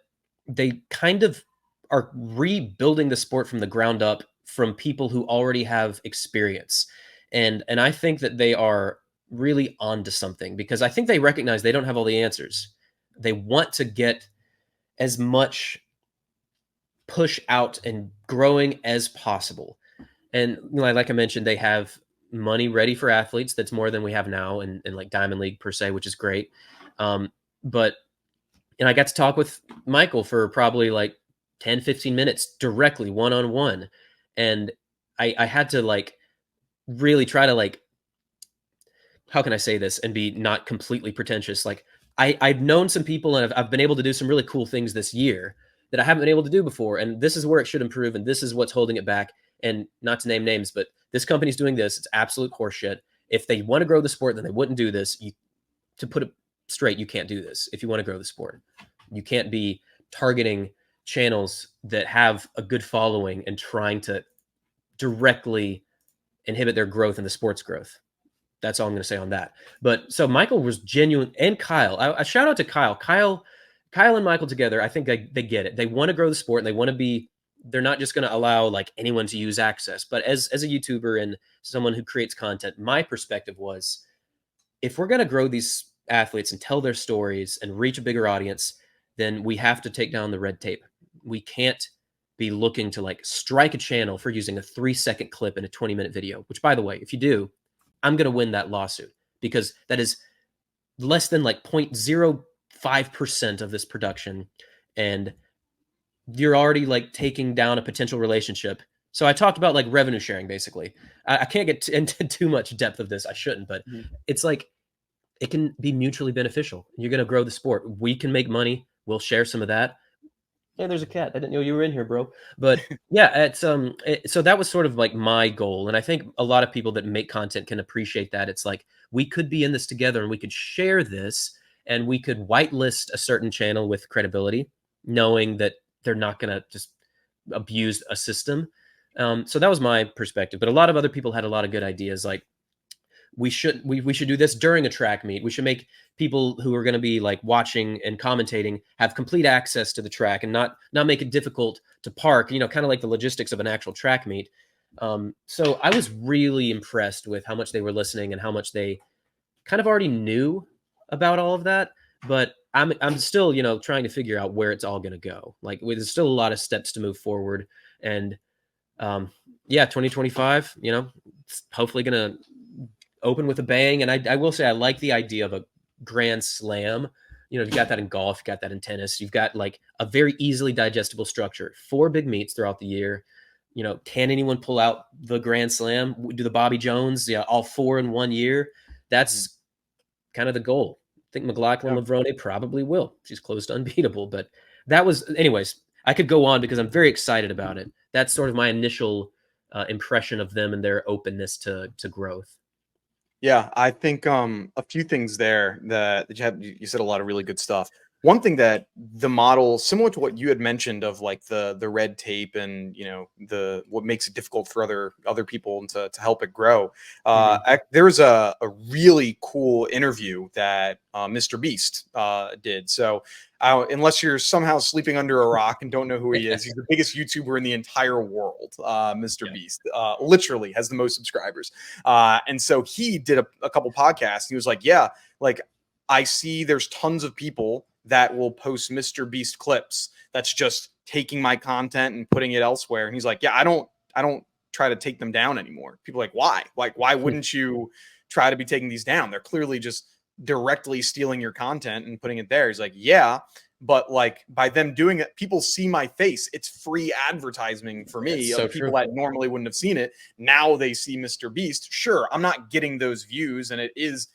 they kind of are rebuilding the sport from the ground up from people who already have experience. And I think that they are really onto something, because I think they recognize they don't have all the answers. They want to get as much push out and growing as possible. And like I mentioned, they have money ready for athletes. That's more than we have now in like Diamond League per se, which is great. But and I got to talk with Michael for probably like 10, 15 minutes directly one-on-one. And I had to like really try to like, how can I say this and be not completely pretentious? Like I've known some people, and I've been able to do some really cool things this year that I haven't been able to do before. And this is where it should improve. And this is what's holding it back. And not to name names, but this company's doing this. It's absolute horseshit. If they want to grow the sport, then they wouldn't do this. To put it straight, you can't do this. If you want to grow the sport, you can't be targeting channels that have a good following and trying to directly inhibit their growth and the sport's growth. That's all I'm going to say on that. But so Michael was genuine, and Kyle. I shout out to Kyle. Kyle and Michael together, I think they get it. They want to grow the sport, and they want to be. They're not just going to allow like anyone to use access. But as a YouTuber and someone who creates content, my perspective was, if we're going to grow these athletes and tell their stories and reach a bigger audience, then we have to take down the red tape. We can't be looking to like strike a channel for using a 3-second clip in a 20-minute video, which, by the way, if you do, I'm going to win that lawsuit, because that is less than like 0.05% of this production. And you're already like taking down a potential relationship. So I talked about like revenue sharing, basically. I can't get into too much depth of this. I shouldn't, but it's like, it can be mutually beneficial. You're going to grow the sport. We can make money. We'll share some of that. Hey, there's a cat. I didn't know you were in here, bro. But yeah, it's so that was sort of like my goal. And I think a lot of people that make content can appreciate that. It's like, we could be in this together, and we could share this, and we could whitelist a certain channel with credibility, knowing that they're not going to just abuse a system. So that was my perspective. But a lot of other people had a lot of good ideas. Like, we should do this during a track meet. We should make people who are going to be like watching and commentating have complete access to the track, and not make it difficult to park, kind of like the logistics of an actual track meet. So I was really impressed with how much they were listening and how much they kind of already knew about all of that. But I'm still, trying to figure out where it's all going to go. Like, there's still a lot of steps to move forward. And yeah, 2025, it's hopefully going to open with a bang. And I will say, I like the idea of a grand slam. You've got that in golf, you've got that in tennis. You've got like a very easily digestible structure, 4 big meets throughout the year. Can anyone pull out the grand slam? Do the Bobby Jones, all 4 in 1 year? That's kind of the goal. I think McLaughlin Levrone probably will. She's close to unbeatable. But that was, anyways, I could go on because I'm very excited about it. That's sort of my initial impression of them and their openness to growth. Yeah, I think a few things there that you said a lot of really good stuff. One thing that the model, similar to what you had mentioned of like the red tape and the what makes it difficult for other people to help it grow. There's a really cool interview that Mr. Beast did. So unless you're somehow sleeping under a rock and don't know who he is, he's the biggest YouTuber in the entire world. Mr. Beast literally has the most subscribers. And so he did a couple podcasts. He was like, yeah, like I see there's tons of people that will post Mr. Beast clips that's just taking my content and putting it elsewhere. And he's like, yeah, I don't try to take them down anymore. People are like, why? Like, why wouldn't you try to be taking these down? They're clearly just directly stealing your content and putting it there. He's like, yeah, but like by them doing it, people see my face. It's free advertising for me. So people that normally wouldn't have seen it. Now they see Mr. Beast. Sure, I'm not getting those views, and it is,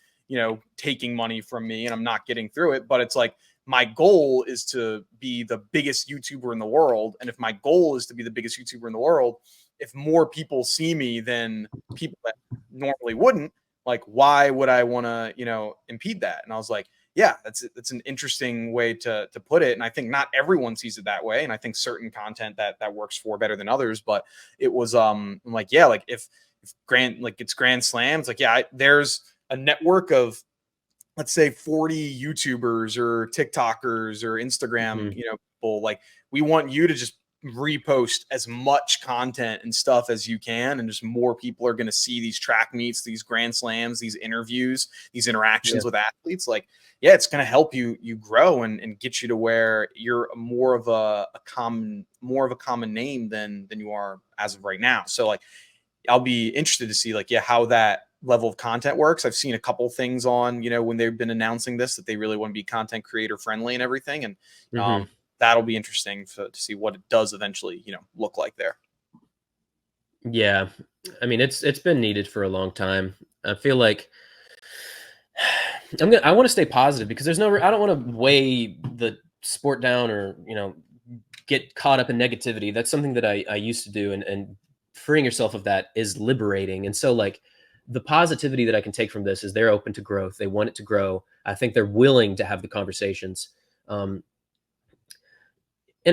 taking money from me, and I'm not getting through it. But it's like, my goal is to be the biggest YouTuber in the world. And if my goal is to be the biggest YouTuber in the world, if more people see me than people that normally wouldn't, like, why would I want to, impede that? And I was like, yeah, that's an interesting way to put it. And I think not everyone sees it that way. And I think certain content that works for better than others. But it was I'm like, yeah, like if it's Grand Slams, like, yeah, there's a network of, let's say, 40 YouTubers or TikTokers or Instagram, people. Like, we want you to just repost as much content and stuff as you can, and just more people are going to see these track meets, these Grand Slams, these interviews, these interactions with athletes. Like, yeah, it's going to help you grow and get you to where you're more of a common name than you are as of right now. So, like, I'll be interested to see, like, yeah, how that level of content works. I've seen a couple things on, when they've been announcing this, that they really want to be content creator friendly and everything. And that'll be interesting to see what it does eventually, look like there. Yeah. I mean, it's been needed for a long time. I feel like I want to stay positive because I don't want to weigh the sport down or, get caught up in negativity. That's something that I used to do, and freeing yourself of that is liberating. And so, like, the positivity that I can take from this is they're open to growth. They want it to grow. I think they're willing to have the conversations. And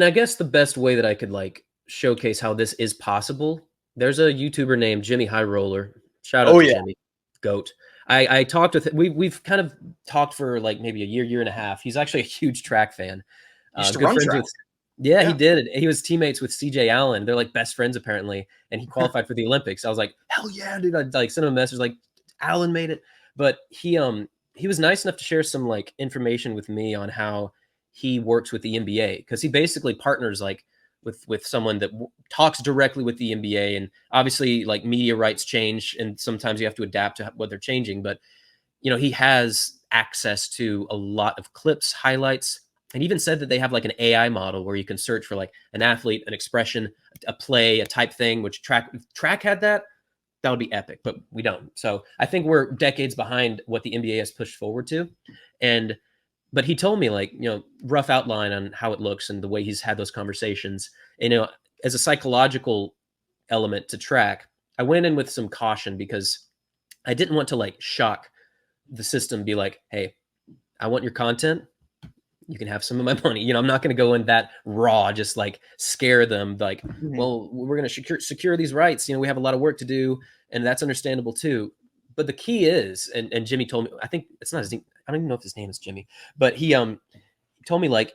I guess the best way that I could, like, showcase how this is possible, there's a YouTuber named Jimmy High Roller. Shout out to Jimmy, GOAT. I talked with him. We've kind of talked for like maybe a year and a half. He's actually a huge track fan. Good friends with. Yeah, he did. He was teammates with CJ Allen. They're like best friends apparently, and he qualified for the Olympics. I was like, hell yeah, dude! I like sent him a message like, Allen made it. But he was nice enough to share some like information with me on how he works with the NBA, because he basically partners like with someone that talks directly with the NBA, and obviously like media rights change, and sometimes you have to adapt to what they're changing. But he has access to a lot of clips, highlights. And even said that they have like an AI model where you can search for like an athlete, an expression, a play, a type thing, which track had that would be epic, but we don't. So I think we're decades behind what the NBA has pushed forward to. But he told me like, rough outline on how it looks and the way he's had those conversations. And, as a psychological element to track, I went in with some caution because I didn't want to like shock the system, be like, hey, I want your content. You can have some of my money. I'm not going to go in that raw, just like scare them. Like, well, we're going to secure these rights. We have a lot of work to do, and that's understandable too. But the key is, and Jimmy told me, I think it's not his name. I don't even know if his name is Jimmy, but he told me like,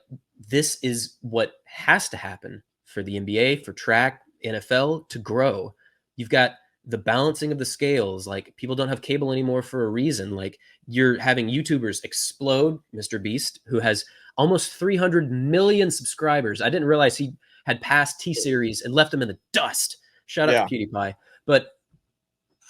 this is what has to happen for the NBA, for track, NFL to grow. You've got the balancing of the scales. Like, people don't have cable anymore for a reason. Like, you're having YouTubers explode. Mr. Beast, who has almost 300 million subscribers. I didn't realize he had passed T-Series and left them in the dust. Shout out to PewDiePie. But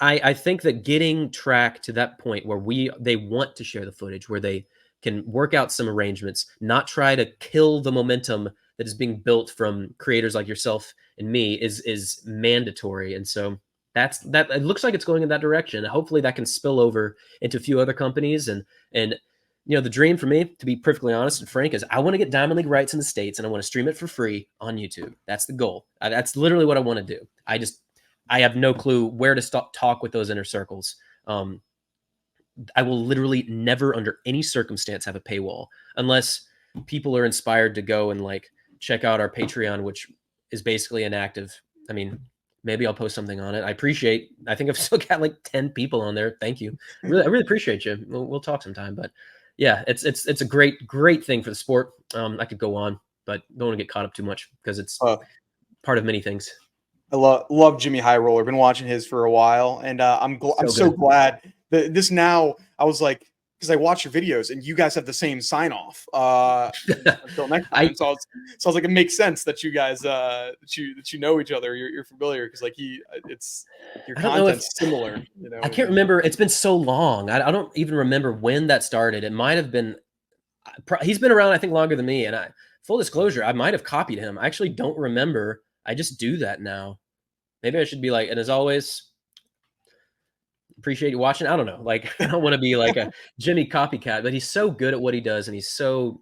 I think that getting track to that point where they want to share the footage, where they can work out some arrangements, not try to kill the momentum that is being built from creators like yourself and me, is mandatory. And so that it looks like it's going in that direction. Hopefully that can spill over into a few other companies. And the dream for me, to be perfectly honest and frank, is I want to get Diamond League rights in the States, and I want to stream it for free on YouTube. That's the goal. That's literally what I want to do. I have no clue where to talk with those inner circles. I will literally never under any circumstance have a paywall unless people are inspired to go and like check out our Patreon, which is basically inactive. I mean, maybe I'll post something on it. I think I've still got like 10 people on there. Thank you. I really appreciate you. We'll talk sometime, but yeah, it's a great thing for the sport. I could go on, but don't want to get caught up too much because it's part of many things. I love Jimmy High Roller. Been watching his for a while, and I'm so glad that this now. I was like, because I watch your videos and you guys have the same sign off. Until next time, so I was like, it makes sense that you guys that you know each other. You're familiar because like your content's similar. I can't remember. It's been so long. I don't even remember when that started. It might have been. He's been around, I think, longer than me. And full disclosure, I might have copied him. I actually don't remember. I just do that now. Maybe I should be like, and as always, appreciate you watching. I don't know. Like, I don't want to be like a Jimmy copycat, but he's so good at what he does, and he's so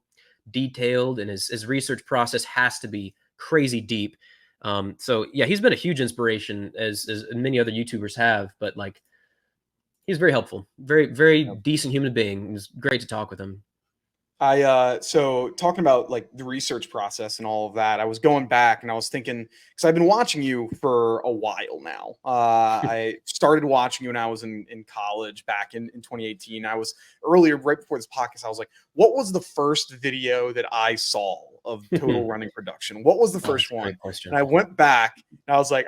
detailed, and his research process has to be crazy deep. So yeah, he's been a huge inspiration, as many other YouTubers have. But like, he's very helpful, very decent human being. It was great to talk with him. So talking about like the research process and all of that, I was going back and I was thinking, because I've been watching you for a while now. I started watching you when I was in college back in 2018. I was earlier, right before this podcast, I was like, what was the first video that I saw of Total Running Production? What was the Oh, first that's a one? great question. And I went back and I was like,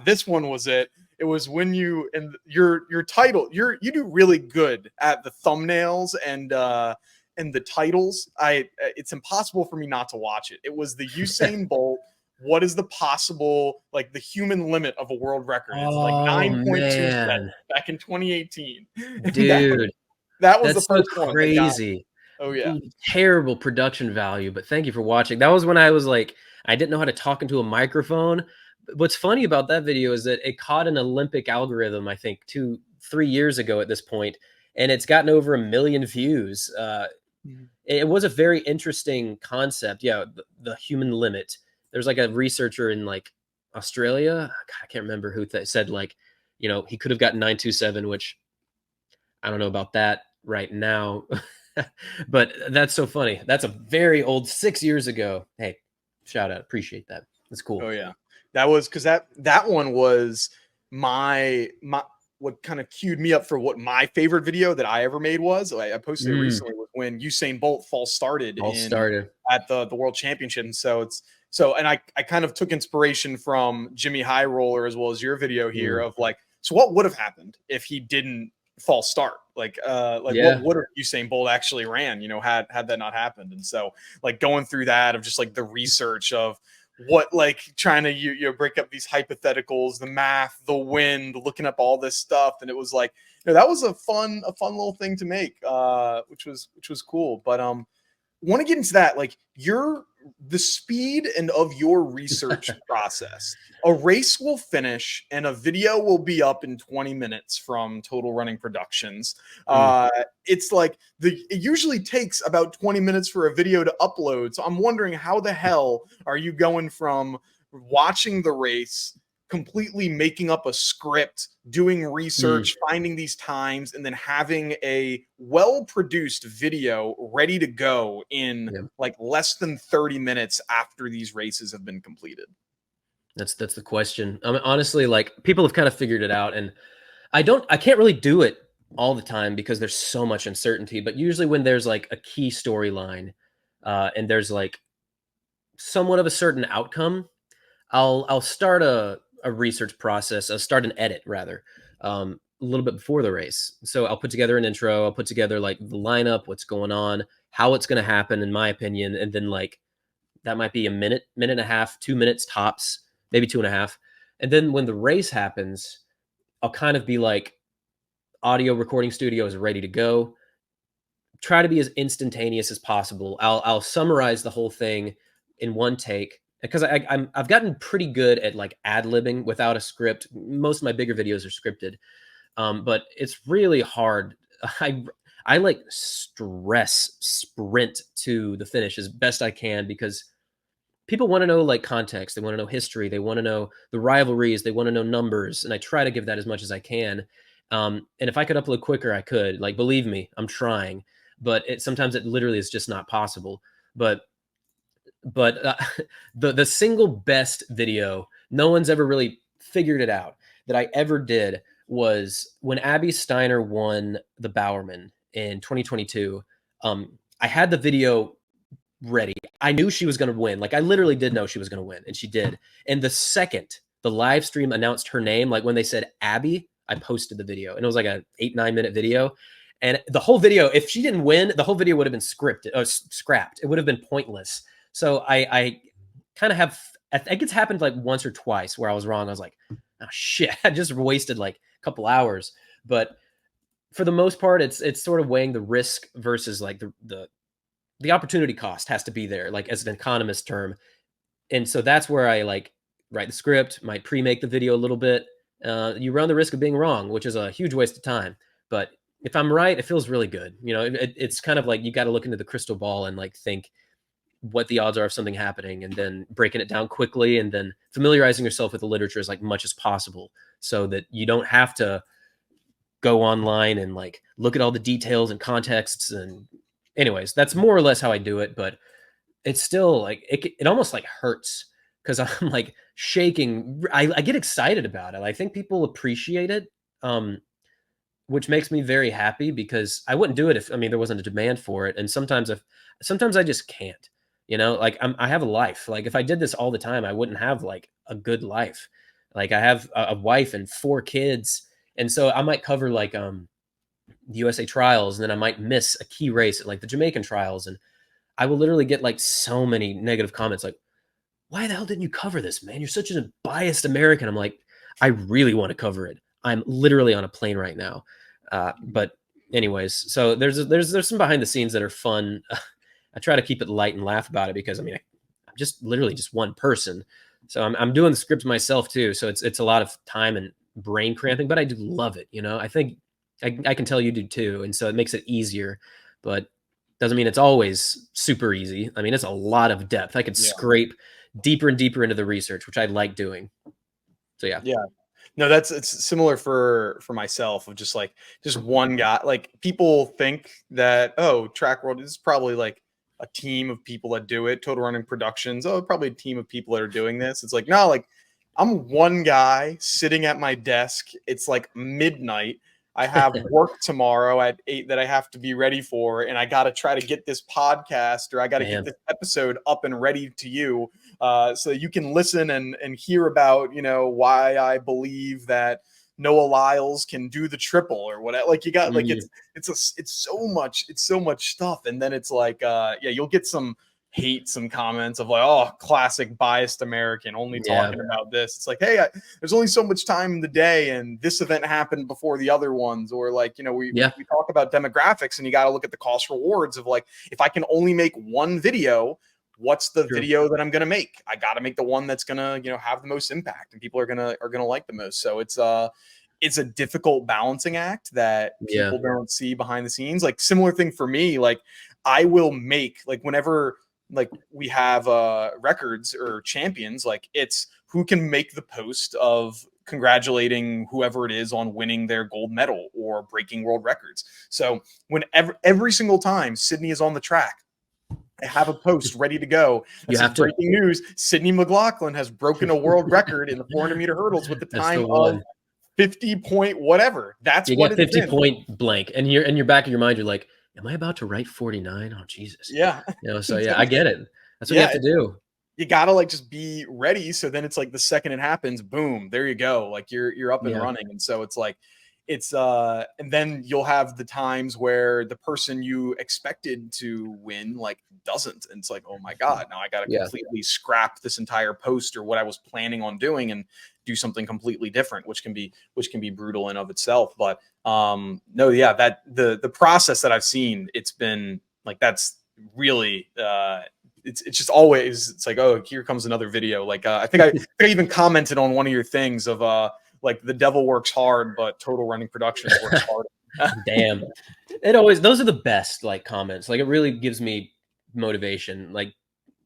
this one was it. It was when you, and your title, you do really good at the thumbnails and the titles. It's impossible for me not to watch it. It was the Usain Bolt. What is the possible, like the human limit of a world record? It's like Oh 9.2 man, seconds back in 2018. And dude, that was the that's so first one that got me. crazy. Oh yeah. Terrible production value, but thank you for watching. That was when I was like, I didn't know how to talk into a microphone. What's funny about that video is that it caught an Olympic algorithm, I think 2-3 years ago at this point, and it's gotten over 1 million views. It was a very interesting concept. Yeah, the human limit. There's like a researcher in like Australia. I can't remember who said like, he could have gotten 927, which I don't know about that right now. But that's so funny. That's a very old 6 years ago. Hey, shout out. Appreciate that. That's cool. Oh yeah. That was because that one was my what kind of queued me up for what my favorite video that I ever made was. I posted it recently, was when Usain Bolt false started All in started. at the World Championship. And so I kind of took inspiration from Jimmy High Roller as well as your video here of like, so what would have happened if he didn't false start? Like Yeah. what would have Usain Bolt actually ran, had that not happened? And so like going through that of just like the research of what, like trying to you break up these hypotheticals, the math, the wind, looking up all this stuff, and it was like, that was a fun little thing to make, which was cool. But want to get into that, like the speed and of your research process. A race will finish and a video will be up in 20 minutes from Total Running Productions. It's like it usually takes about 20 minutes for a video to upload. So I'm wondering, how the hell are you going from watching the race, completely making up a script, doing research, finding these times, and then having a well-produced video ready to go in like less than 30 minutes after these races have been completed? That's the question. I mean, honestly, like people have kind of figured it out, and I can't really do it all the time because there's so much uncertainty. But usually when there's like a key storyline, and there's like somewhat of a certain outcome, I'll start a research process. I'll start an edit rather, a little bit before the race. So I'll put together an intro. I'll put together like the lineup, what's going on, how it's going to happen, in my opinion, and then like that might be a minute, minute and a half, 2 minutes tops, maybe 2.5. And then when the race happens, I'll kind of be like, audio recording studio is ready to go. Try to be as instantaneous as possible. I'll summarize the whole thing in one take, because I've gotten pretty good at like ad-libbing without a script. Most of my bigger videos are scripted, but it's really hard. I like sprint to the finish as best I can, because people want to know like context, they want to know history, they want to know the rivalries, they want to know numbers, and I try to give that as much as I can. And if I could upload quicker, I could. Like, believe me, I'm trying, but sometimes it literally is just not possible. But the single best video, no one's ever really figured it out, that I ever did was when Abby Steiner won the Bowerman in 2022. I had the video ready. I knew she was going to win. Like, I literally did know she was going to win, and she did. And the second the live stream announced her name, like when they said Abby, I posted the video, and it was like a 8-9 minute video. And the whole video, if she didn't win, the whole video would have been scrapped. It would have been pointless. So I kind of have, I think it's happened like once or twice where I was wrong. I was like, oh shit, I just wasted like a couple hours. But for the most part, it's sort of weighing the risk versus like the opportunity cost has to be there, like as an economist term. And so that's where I like write the script, might pre-make the video a little bit. You run the risk of being wrong, which is a huge waste of time. But if I'm right, it feels really good. It's kind of like you got to look into the crystal ball and like think, what the odds are of something happening, and then breaking it down quickly, and then familiarizing yourself with the literature as like much as possible, so that you don't have to go online and like look at all the details and contexts. And anyways, that's more or less how I do it. But it's still like it almost like hurts because I'm like shaking. I get excited about it. I think people appreciate it, which makes me very happy, because I wouldn't do it if, I mean, there wasn't a demand for it. And sometimes I just can't, like I have a life. Like if I did this all the time, I wouldn't have like a good life. Like I have a wife and 4 kids. And so I might cover like, the USA trials, and then I might miss a key race at like the Jamaican trials. And I will literally get like so many negative comments like, why the hell didn't you cover this, man? You're such a biased American. I'm like, I really want to cover it. I'm literally on a plane right now. But anyways, so there's some behind the scenes that are fun. I try to keep it light and laugh about it, because I mean, I'm just literally just one person. So I'm doing the script myself too. So it's a lot of time and brain cramping, but I do love it. I think I can tell you do too. And so it makes it easier, but doesn't mean it's always super easy. I mean, it's a lot of depth. I could Yeah. scrape deeper and deeper into the research, which I like doing. So yeah. Yeah. No, it's similar for myself, of just one guy. Like people think that, oh, Track World is probably like a team of people that do it. Total Running Productions, oh, probably a team of people that are doing this. It's like, no, like I'm one guy sitting at my desk. It's like midnight. I have work tomorrow at 8 that I have to be ready for, and I got to try to get this podcast, or I got to get Man. this episode up and ready to you, so you can listen and hear about, why I believe that Noah Lyles can do the triple or whatever. Like you got like it's so much stuff, and then it's like yeah, you'll get some hate, some comments of like, oh, classic biased American, only talking about this. It's like, hey, there's only so much time in the day, and this event happened before the other ones. Or like, we talk about demographics, and you got to look at the cost rewards of like, if I can only make one video, what's the video that I'm going to make? I got to make the one that's going to, have the most impact and people are going to like the most. So it's a difficult balancing act that people don't see behind the scenes. Like similar thing for me, like I will make, like whenever like we have records or champions, like it's who can make the post of congratulating whoever it is on winning their gold medal or breaking world records. So whenever every single time Sydney is on the track, I have a post ready to go. That says, breaking news: Sydney McLaughlin has broken a world record in the 400-meter hurdles with the time of 50 point whatever. That's what it's 50 point blank, and you're in your back of your mind, you're like, am I about to write 49? Oh Jesus. Yeah. So yeah, I get it. That's what you have to do. You gotta like just be ready. So then it's like the second it happens, boom, there you go. Like you're up and running. And so it's like and then you'll have the times where the person you expected to win like doesn't, and it's like, oh my god, now I gotta completely scrap this entire post or what I was planning on doing and do something completely different, which can be brutal in of itself. But no, yeah, that the process that I've seen, it's been like, that's really it's just always, it's like, oh, here comes another video. Like I think I even commented on one of your things of like the devil works hard, but Total Running Productions works hard. Damn. Those are the best like comments. Like it really gives me motivation. Like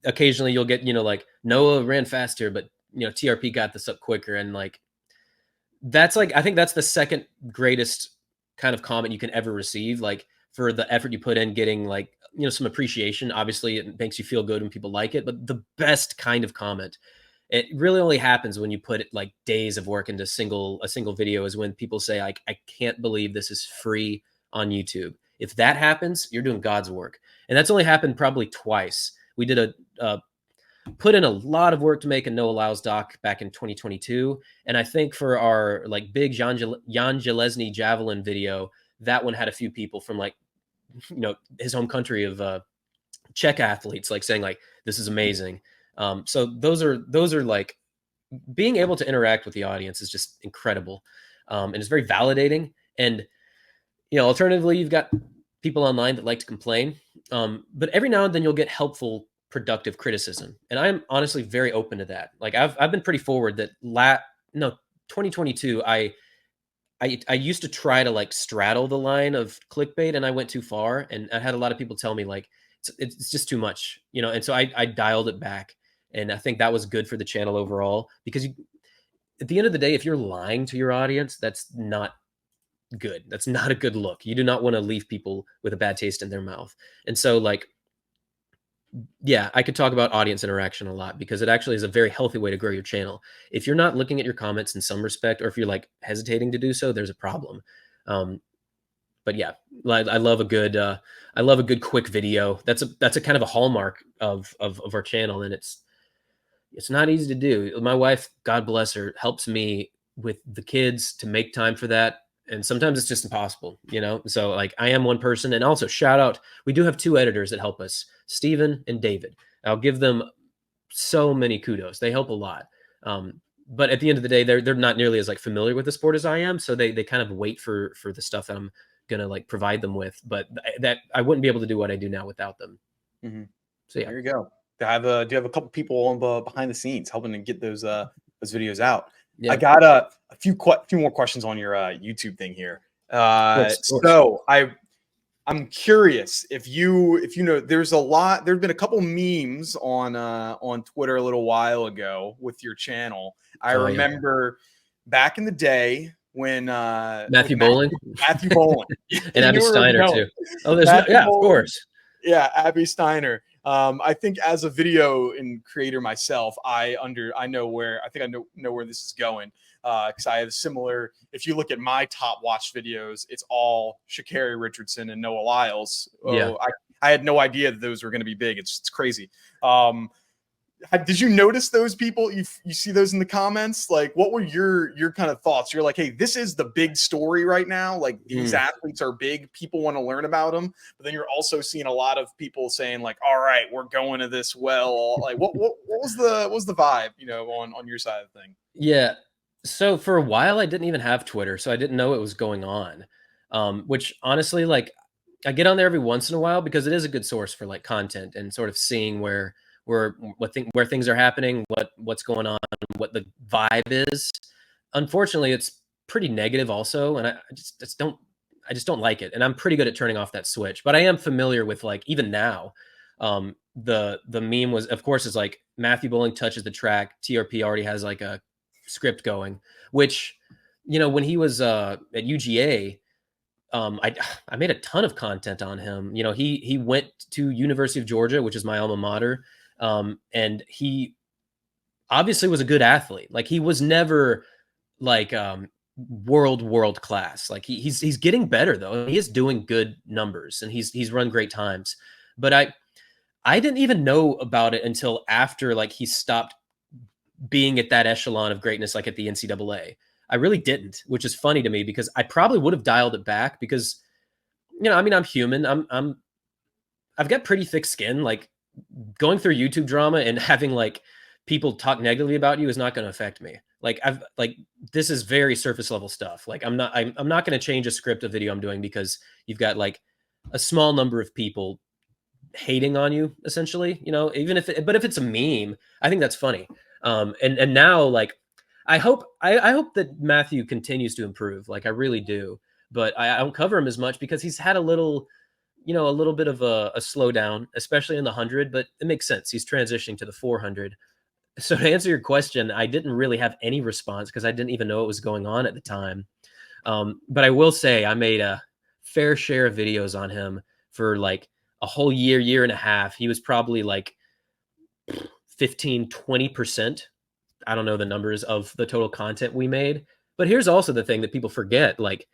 occasionally you'll get, like Noah ran faster, but TRP got this up quicker. And like, that's like, I think that's the second greatest kind of comment you can ever receive. Like for the effort you put in getting like, some appreciation. Obviously it makes you feel good when people like it, but the best kind of comment, it really only happens when you put it like days of work into a single video, is when people say like, I can't believe this is free on YouTube. If that happens, you're doing God's work. And that's only happened probably twice. We did put in a lot of work to make a Noah Lyles doc back in 2022. And I think for our like big Jan Jelezny javelin video, that one had a few people from like, his home country of Czech athletes, like saying like, this is amazing. So those are like, being able to interact with the audience is just incredible. And it's very validating. And, alternatively, you've got people online that like to complain. But every now and then you'll get helpful, productive criticism. And I'm honestly very open to that. Like I've been pretty forward that 2022, I used to try to like straddle the line of clickbait, and I went too far. And I had a lot of people tell me like, it's just too much, you know. And so I dialed it back, and I think that was good for the channel overall, because at the end of the day, if you're lying to your audience, that's not good. That's not a good look. You do not want to leave people with a bad taste in their mouth. And so, like, yeah, I could talk about audience interaction a lot, because it actually is a very healthy way to grow your channel. If you're not looking at your comments in some respect, or if you're like hesitating to do so, there's a problem. But yeah, I love a good quick video. That's a kind of a hallmark of our channel, and it's not easy to do. My wife, God bless her, helps me with the kids to make time for that. And sometimes it's just impossible, you know? So like, I am one person. And also, shout out, we do have 2 editors that help us, Steven and David. I'll give them so many kudos. They help a lot. But at the end of the day, they're not nearly as like familiar with the sport as I am. So they kind of wait for the stuff that I'm gonna like provide them with. But that I wouldn't be able to do what I do now without them. Mm-hmm. So yeah. There you go. Do you have a couple people on behind the scenes helping to get those videos out? Yeah. I got a few more questions on your YouTube thing here. Of course. So I'm curious if you know, there's been a couple memes on Twitter a little while ago with your channel. I remember back in the day when Matthew Bowling and Abby Steiner too. Oh, there's of course. Yeah, Abby Steiner. I think as a video and creator myself, I know where this is going. Because I have similar. If you look at my top watched videos, it's all Sha'Carri Richardson and Noah Lyles. Yeah. I had no idea that those were going to be big. It's crazy. Did you notice those people? You see those in the comments? Like, what were your kind of thoughts? You're like, hey, this is the big story right now. Like, these athletes are big. People want to learn about them. But then you're also seeing a lot of people saying like, all right, we're going to this well. Like, what was the vibe, you know, on your side of the thing? Yeah. So for a while, I didn't even have Twitter, so I didn't know what was going on. Which honestly, like, I get on there every once in a while because it is a good source for like content and sort of seeing where things are happening, what's going on, what the vibe is. Unfortunately, it's pretty negative also, and I just don't like it. And I'm pretty good at turning off that switch. But I am familiar with, like, even now, the meme was, of course, is like Matthew Bowling touches the track. TRP already has like a script going, which, you know, when he was at UGA, I made a ton of content on him. You know, he went to University of Georgia, which is my alma mater, and he obviously was a good athlete. Like, he was never like world class. Like, he's getting better though. He is doing good numbers, and he's run great times. But I didn't even know about it until after like he stopped being at that echelon of greatness, like at the NCAA. I really didn't, which is funny to me because I probably would have dialed it back because, you know, I mean, I'm human. I've got pretty thick skin. Like, going through YouTube drama and having like people talk negatively about you is not going to affect me. Like, this is very surface level stuff. Like, I'm not going to change a script of video I'm doing because you've got like a small number of people hating on you, essentially, you know, but if it's a meme, I think that's funny. And now, like, I hope that Matthew continues to improve. Like, I really do. But I don't cover him as much because he's had a little bit of a slowdown, especially in the 100. But it makes sense. He's transitioning to the 400. So to answer your question, I didn't really have any response because I didn't even know what was going on at the time. But I will say I made a fair share of videos on him for like a whole year and a half. He was probably like 15-20%. I don't know the numbers of the total content we made. But here's also the thing that people forget. Like,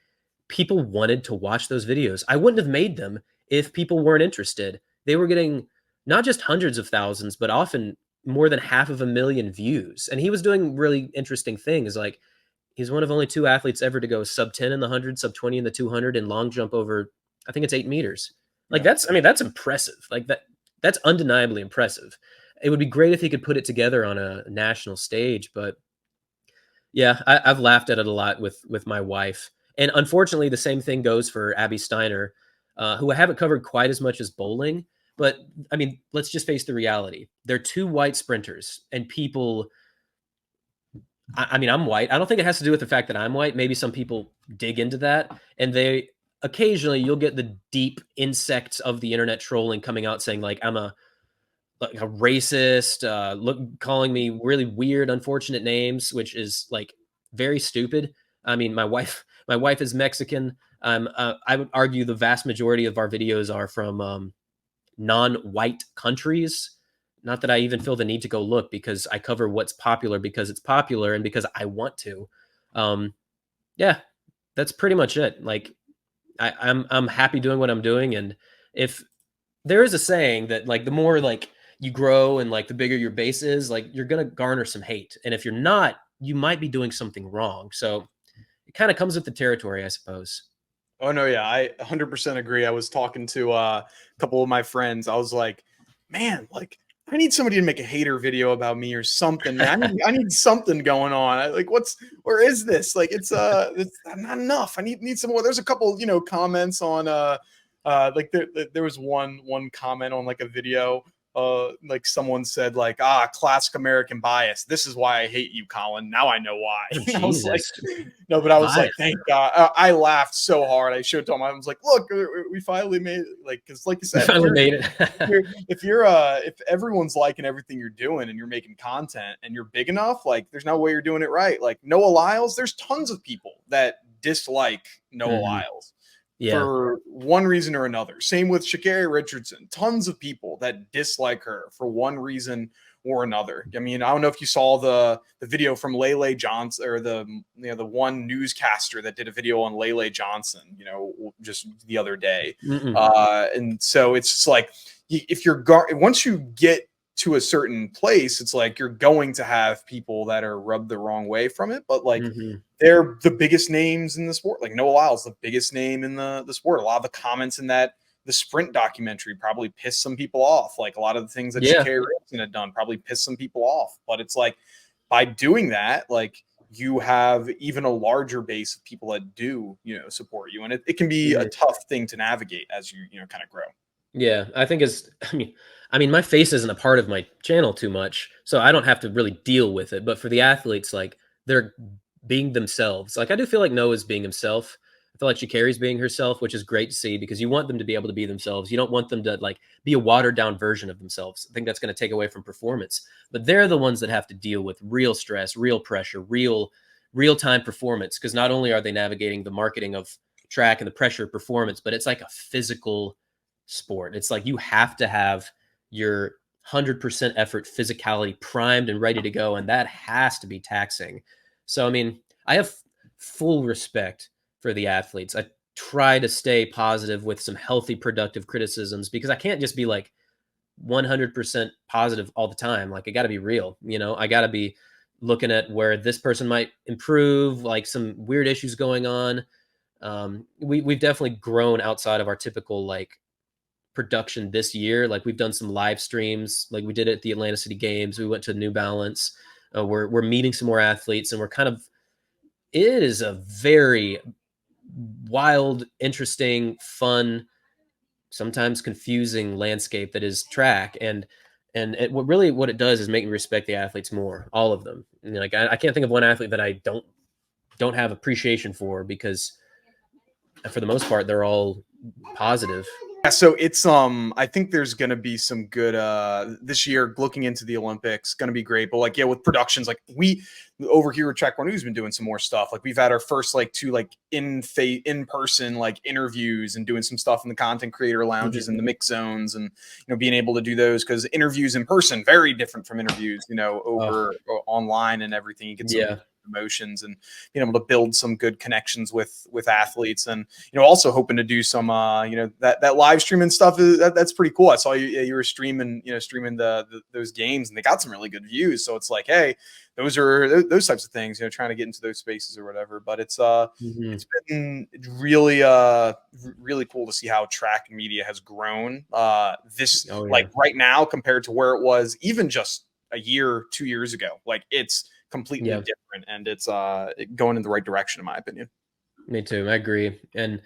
people wanted to watch those videos. I wouldn't have made them if people weren't interested. They were getting not just hundreds of thousands, but often more than 500,000 views. And he was doing really interesting things. Like, he's one of only 2 athletes ever to go sub 10 in the 100, sub 20 in the 200, and long jump over, I think it's 8 meters. Like, that's impressive. Like, that's undeniably impressive. It would be great if he could put it together on a national stage, but yeah, I've laughed at it a lot with my wife. And unfortunately, the same thing goes for Abby Steiner, who I haven't covered quite as much as Bowling. But I mean, let's just face the reality. They're 2 white sprinters, and people, I mean, I'm white. I don't think it has to do with the fact that I'm white. Maybe some people dig into that, and occasionally you'll get the deep insects of the internet trolling coming out saying like I'm a like a racist, calling me really weird, unfortunate names, which is like very stupid. I mean, my wife is Mexican. I would argue the vast majority of our videos are from non-white countries. Not that I even feel the need to go look because I cover what's popular because it's popular and because I want to. Um, yeah, that's pretty much it. Like I'm happy doing what I'm doing, and if there is a saying that like the more like you grow and like the bigger your base is, like you're gonna garner some hate, and if you're not, you might be doing something wrong. So it kind of comes with the territory, I suppose. Oh no, yeah, I 100% agree. I was talking to a couple of my friends. I was like, man, like I need somebody to make a hater video about me or something, man. I need something going on. Like where is this? Like it's not enough. I need some more. There's a couple, comments on like there was one comment on like a video like someone said like classic American bias, this is why I hate you, Colin, now I know why. Oh, And I was like, Jesus. no, but I was like, Bias. thank God. I laughed so hard. I showed Tom. I was like, look, we finally made it. Like, because like you We said, finally made it. if everyone's liking everything you're doing and you're making content and you're big enough, like there's no way you're doing it right. Like Noah Lyles, there's tons of people that dislike Noah Mhm. Lyles Yeah. for one reason or another. Same with Sha'Carri Richardson. Tons of people that dislike her for one reason or another. I mean, I don't know if you saw the video from Lele Johnson, or the one newscaster that did a video on Lele Johnson, just the other day. Mm-mm. And so it's just like if once you get to a certain place, it's like you're going to have people that are rubbed the wrong way from it. But like Mhm. they're the biggest names in the sport. Like Noah Lyles, the biggest name in the sport. A lot of the comments in the sprint documentary probably pissed some people off. Like a lot of the things that Yeah. Sha'Carri Richardson had done probably pissed some people off. But it's like by doing that, like you have even a larger base of people that do, support you. And it can be a Mhm. tough thing to navigate as you kind of grow. Yeah, I think it's I mean, my face isn't a part of my channel too much, so I don't have to really deal with it, but for the athletes, like, they're being themselves. Like, I do feel like Noah's being himself. I feel like Sha'Carri's being herself, which is great to see because you want them to be able to be themselves. You don't want them to, like, be a watered down version of themselves. I think that's gonna take away from performance, but they're the ones that have to deal with real stress, real pressure, real-time performance. Because not only are they navigating the marketing of track and the pressure of performance, but it's like a physical sport. It's like you have to have your 100% effort physicality primed and ready to go, and that has to be taxing. So, I mean, I have full respect for the athletes. I try to stay positive with some healthy, productive criticisms because I can't just be like 100% positive all the time. Like, I got to be real. I got to be looking at where this person might improve, like some weird issues going on. We've definitely grown outside of our typical like production this year. Like we've done some live streams, like we did at the Atlanta City Games. We went to New Balance. We're meeting some more athletes, and we're kind of. It is a very wild, interesting, fun, sometimes confusing landscape that is track, and what it does is make me respect the athletes more, all of them. Like I can't think of one athlete that I don't have appreciation for because for the most part they're all positive. Yeah, so it's I think there's gonna be some good this year looking into the Olympics, gonna be great. But like yeah, with productions, like we over here at Track One News been doing some more stuff. Like we've had our first like two like in person like interviews and doing some stuff in the content creator lounges Mhm. and the mix zones, and being able to do those because interviews in person very different from interviews Oh, over online and everything. You get some yeah. emotions and being able to build some good connections with athletes, and also hoping to do some that live streaming stuff that's pretty cool. I saw you were streaming those games, and they got some really good views, so it's like, hey, those types of things, trying to get into those spaces or whatever. But Mhm. it's been really really cool to see how track media has grown this Oh, like yeah. right now compared to where it was even just a year 2 years ago. Like it's completely Yeah, different, and it's going in the right direction in my opinion. me too, I agree, and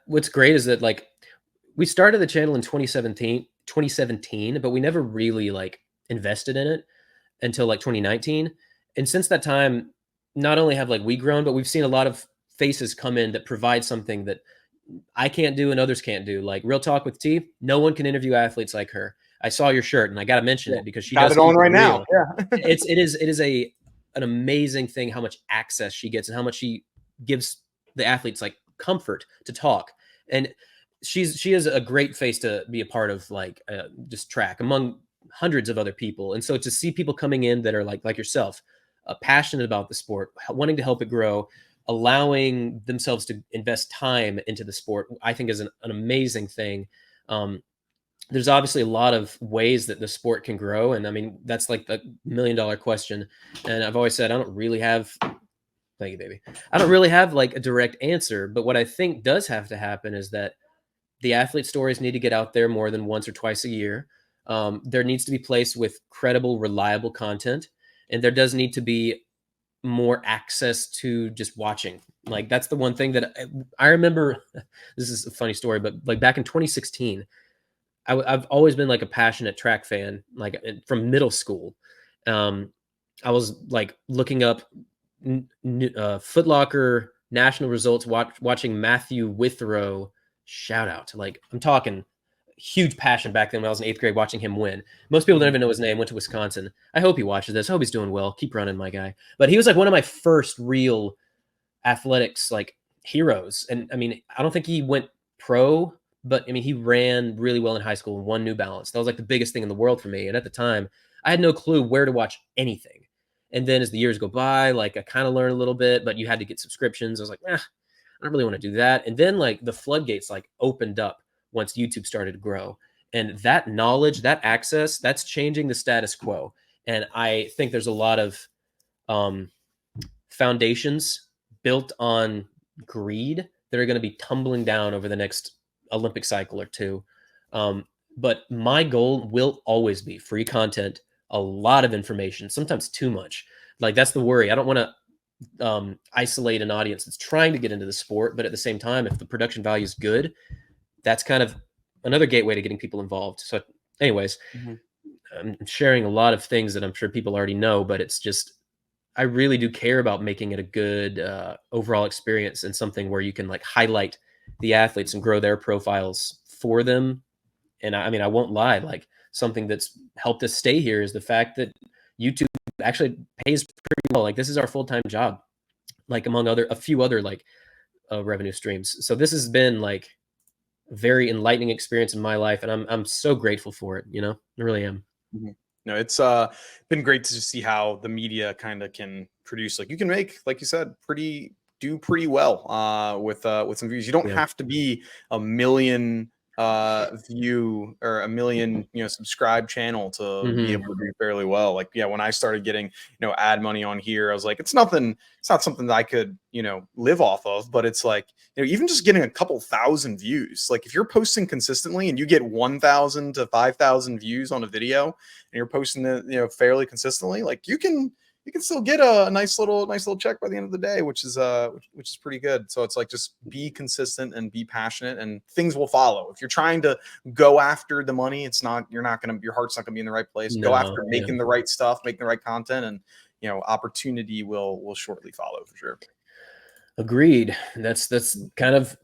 what's great is that, like, we started the channel in 2017, but we never really, like, invested in it until, like, 2019, and since that time, not only have, like, we grown, but we've seen a lot of faces come in that provide something that I can't do and others can't do. Like real talk with T, no one can interview athletes like her. I saw your shirt and I got to mention Yeah. it because she Got does it on keep it right now. real. Yeah. It is an amazing thing how much access she gets and how much she gives the athletes like comfort to talk. And she is a great face to be a part of, like just track among hundreds of other people. And so to see people coming in that are like yourself, passionate about the sport, wanting to help it grow, allowing themselves to invest time into the sport, I think is an amazing thing. There's obviously a lot of ways that the sport can grow. And I mean, that's like the $1 million question. And I've always said, I don't really have, thank you, baby. I don't really have like a direct answer, but what I think does have to happen is that the athlete stories need to get out there more than once or twice a year. There needs to be placed with credible, reliable content. And there does need to be more access to just watching. Like that's the one thing that I remember. This is a funny story, but like back in 2016, I've always been like a passionate track fan, like from middle school. I was like looking up Foot Locker national results, watching Matthew Withrow. Shout out, like I'm talking huge passion back then when I was in 8th grade watching him win. Most people don't even know his name. Went to Wisconsin. I hope he watches this. I hope he's doing well. Keep running, my guy. But he was like one of my first real athletics like heroes. And I mean, I don't think he went pro, but I mean, he ran really well in high school and won New Balance. That was like the biggest thing in the world for me. And at the time, I had no clue where to watch anything. And then as the years go by, like I kind of learned a little bit, but you had to get subscriptions. I was like, I don't really want to do that. And then like the floodgates like opened up once YouTube started to grow. And that knowledge, that access, that's changing the status quo. And I think there's a lot of foundations built on greed that are going to be tumbling down over the next Olympic cycle or two. But my goal will always be free content, a lot of information, sometimes too much. Like that's the worry. I don't want to isolate an audience that's trying to get into the sport, but at the same time, if the production value is good, that's kind of another gateway to getting people involved. So, anyways, I'm sharing a lot of things that I'm sure people already know, but it's just I really do care about making it a good overall experience and something where you can like highlight the athletes and grow their profiles for them. And I mean, I won't lie, like something that's helped us stay here is the fact that YouTube actually pays pretty well. Like this is our full-time job, like among a few other like revenue streams. So this has been like a very enlightening experience in my life. And I'm so grateful for it. You know, I really am. No, it's been great to see how the media kind of can produce, like you can make, like you said, do pretty well with some views. You don't have to be a million view or a million subscribe channel to be able to do fairly well. Like when I started getting ad money on here, I was like, it's not something that I could live off of, but it's like even just getting a couple thousand views, like if you're posting consistently and you get 1,000 to 5,000 views on a video and you're posting it fairly consistently, like you can still get a nice little check by the end of the day, which is pretty good. So it's like just be consistent and be passionate and things will follow. If you're trying to go after the money, your heart's not gonna be in the right place. Go after making the right stuff, making the right content, and opportunity will shortly follow for sure. Agreed. That's kind of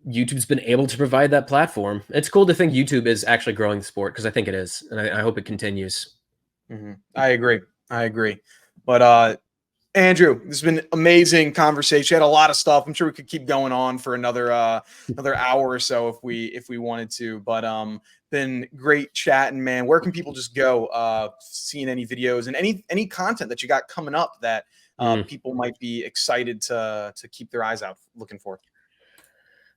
YouTube's been able to provide that platform. It's cool to think YouTube is actually growing the sport because I think it is, and I hope it continues. I agree. But Andrew, this has been amazing conversation. We had a lot of stuff. I'm sure we could keep going on for another hour or so if we wanted to. But been great chatting, man. Where can people just go seeing any videos and any content that you got coming up that people might be excited to keep their eyes out looking for?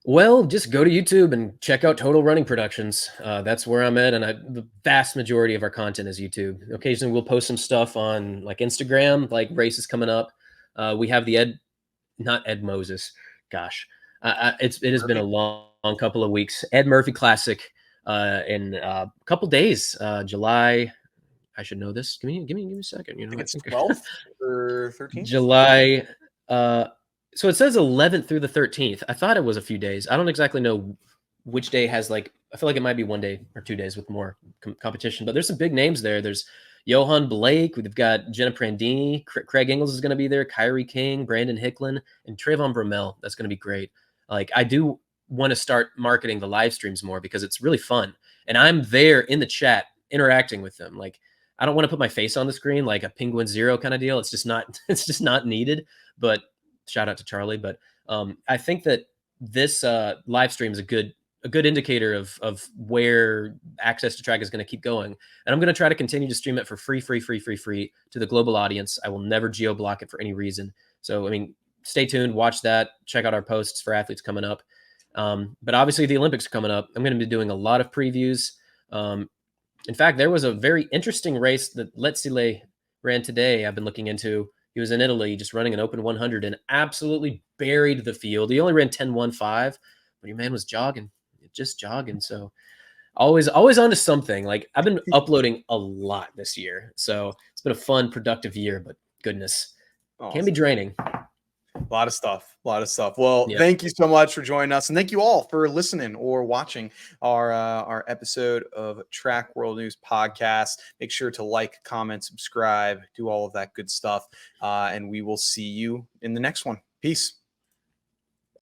Well, just go to YouTube and check out Total Running Productions. That's where I'm at, and the vast majority of our content is YouTube. Occasionally, we'll post some stuff on like Instagram, like races coming up. We have the not Ed Moses. Gosh, it has been a long couple of weeks. Ed Murphy Classic in a couple days. July. I should know this. Give me a second. I think it's 12th or 13th. July. So it says 11th through the 13th. I thought it was a few days. I don't exactly know which day has like, I feel like it might be 1 day or 2 days with more competition, but there's some big names there. There's Johan Blake. We've got Jenna Prandini. Craig Ingles is going to be there. Kyrie King, Brandon Hicklin, and Trayvon Bromell. That's going to be great. Like I do want to start marketing the live streams more because it's really fun. And I'm there in the chat interacting with them. Like, I don't want to put my face on the screen like a Penguin Zero kind of deal. It's just not, it's just not needed. But shout out to Charlie. But I think that this live stream is a good indicator of where access to track is going to keep going. And I'm going to try to continue to stream it for free to the global audience. I will never geo block it for any reason. So, I mean, stay tuned, watch that, check out our posts for athletes coming up. But obviously the Olympics are coming up. I'm going to be doing a lot of previews. In fact, there was a very interesting race that Letsile ran today. I've been looking into. He was in Italy, just running an open 100 and absolutely buried the field. He only ran 10:15, but your man was jogging, just jogging. So always on to something. Like, I've been uploading a lot this year, so it's been a fun, productive year. But goodness, can be draining. A lot of stuff. Well, Thank you so much for joining us, and thank you all for listening or watching our episode of Track World News Podcast. Make sure to like, comment, subscribe, do all of that good stuff, and we will see you in the next one. Peace.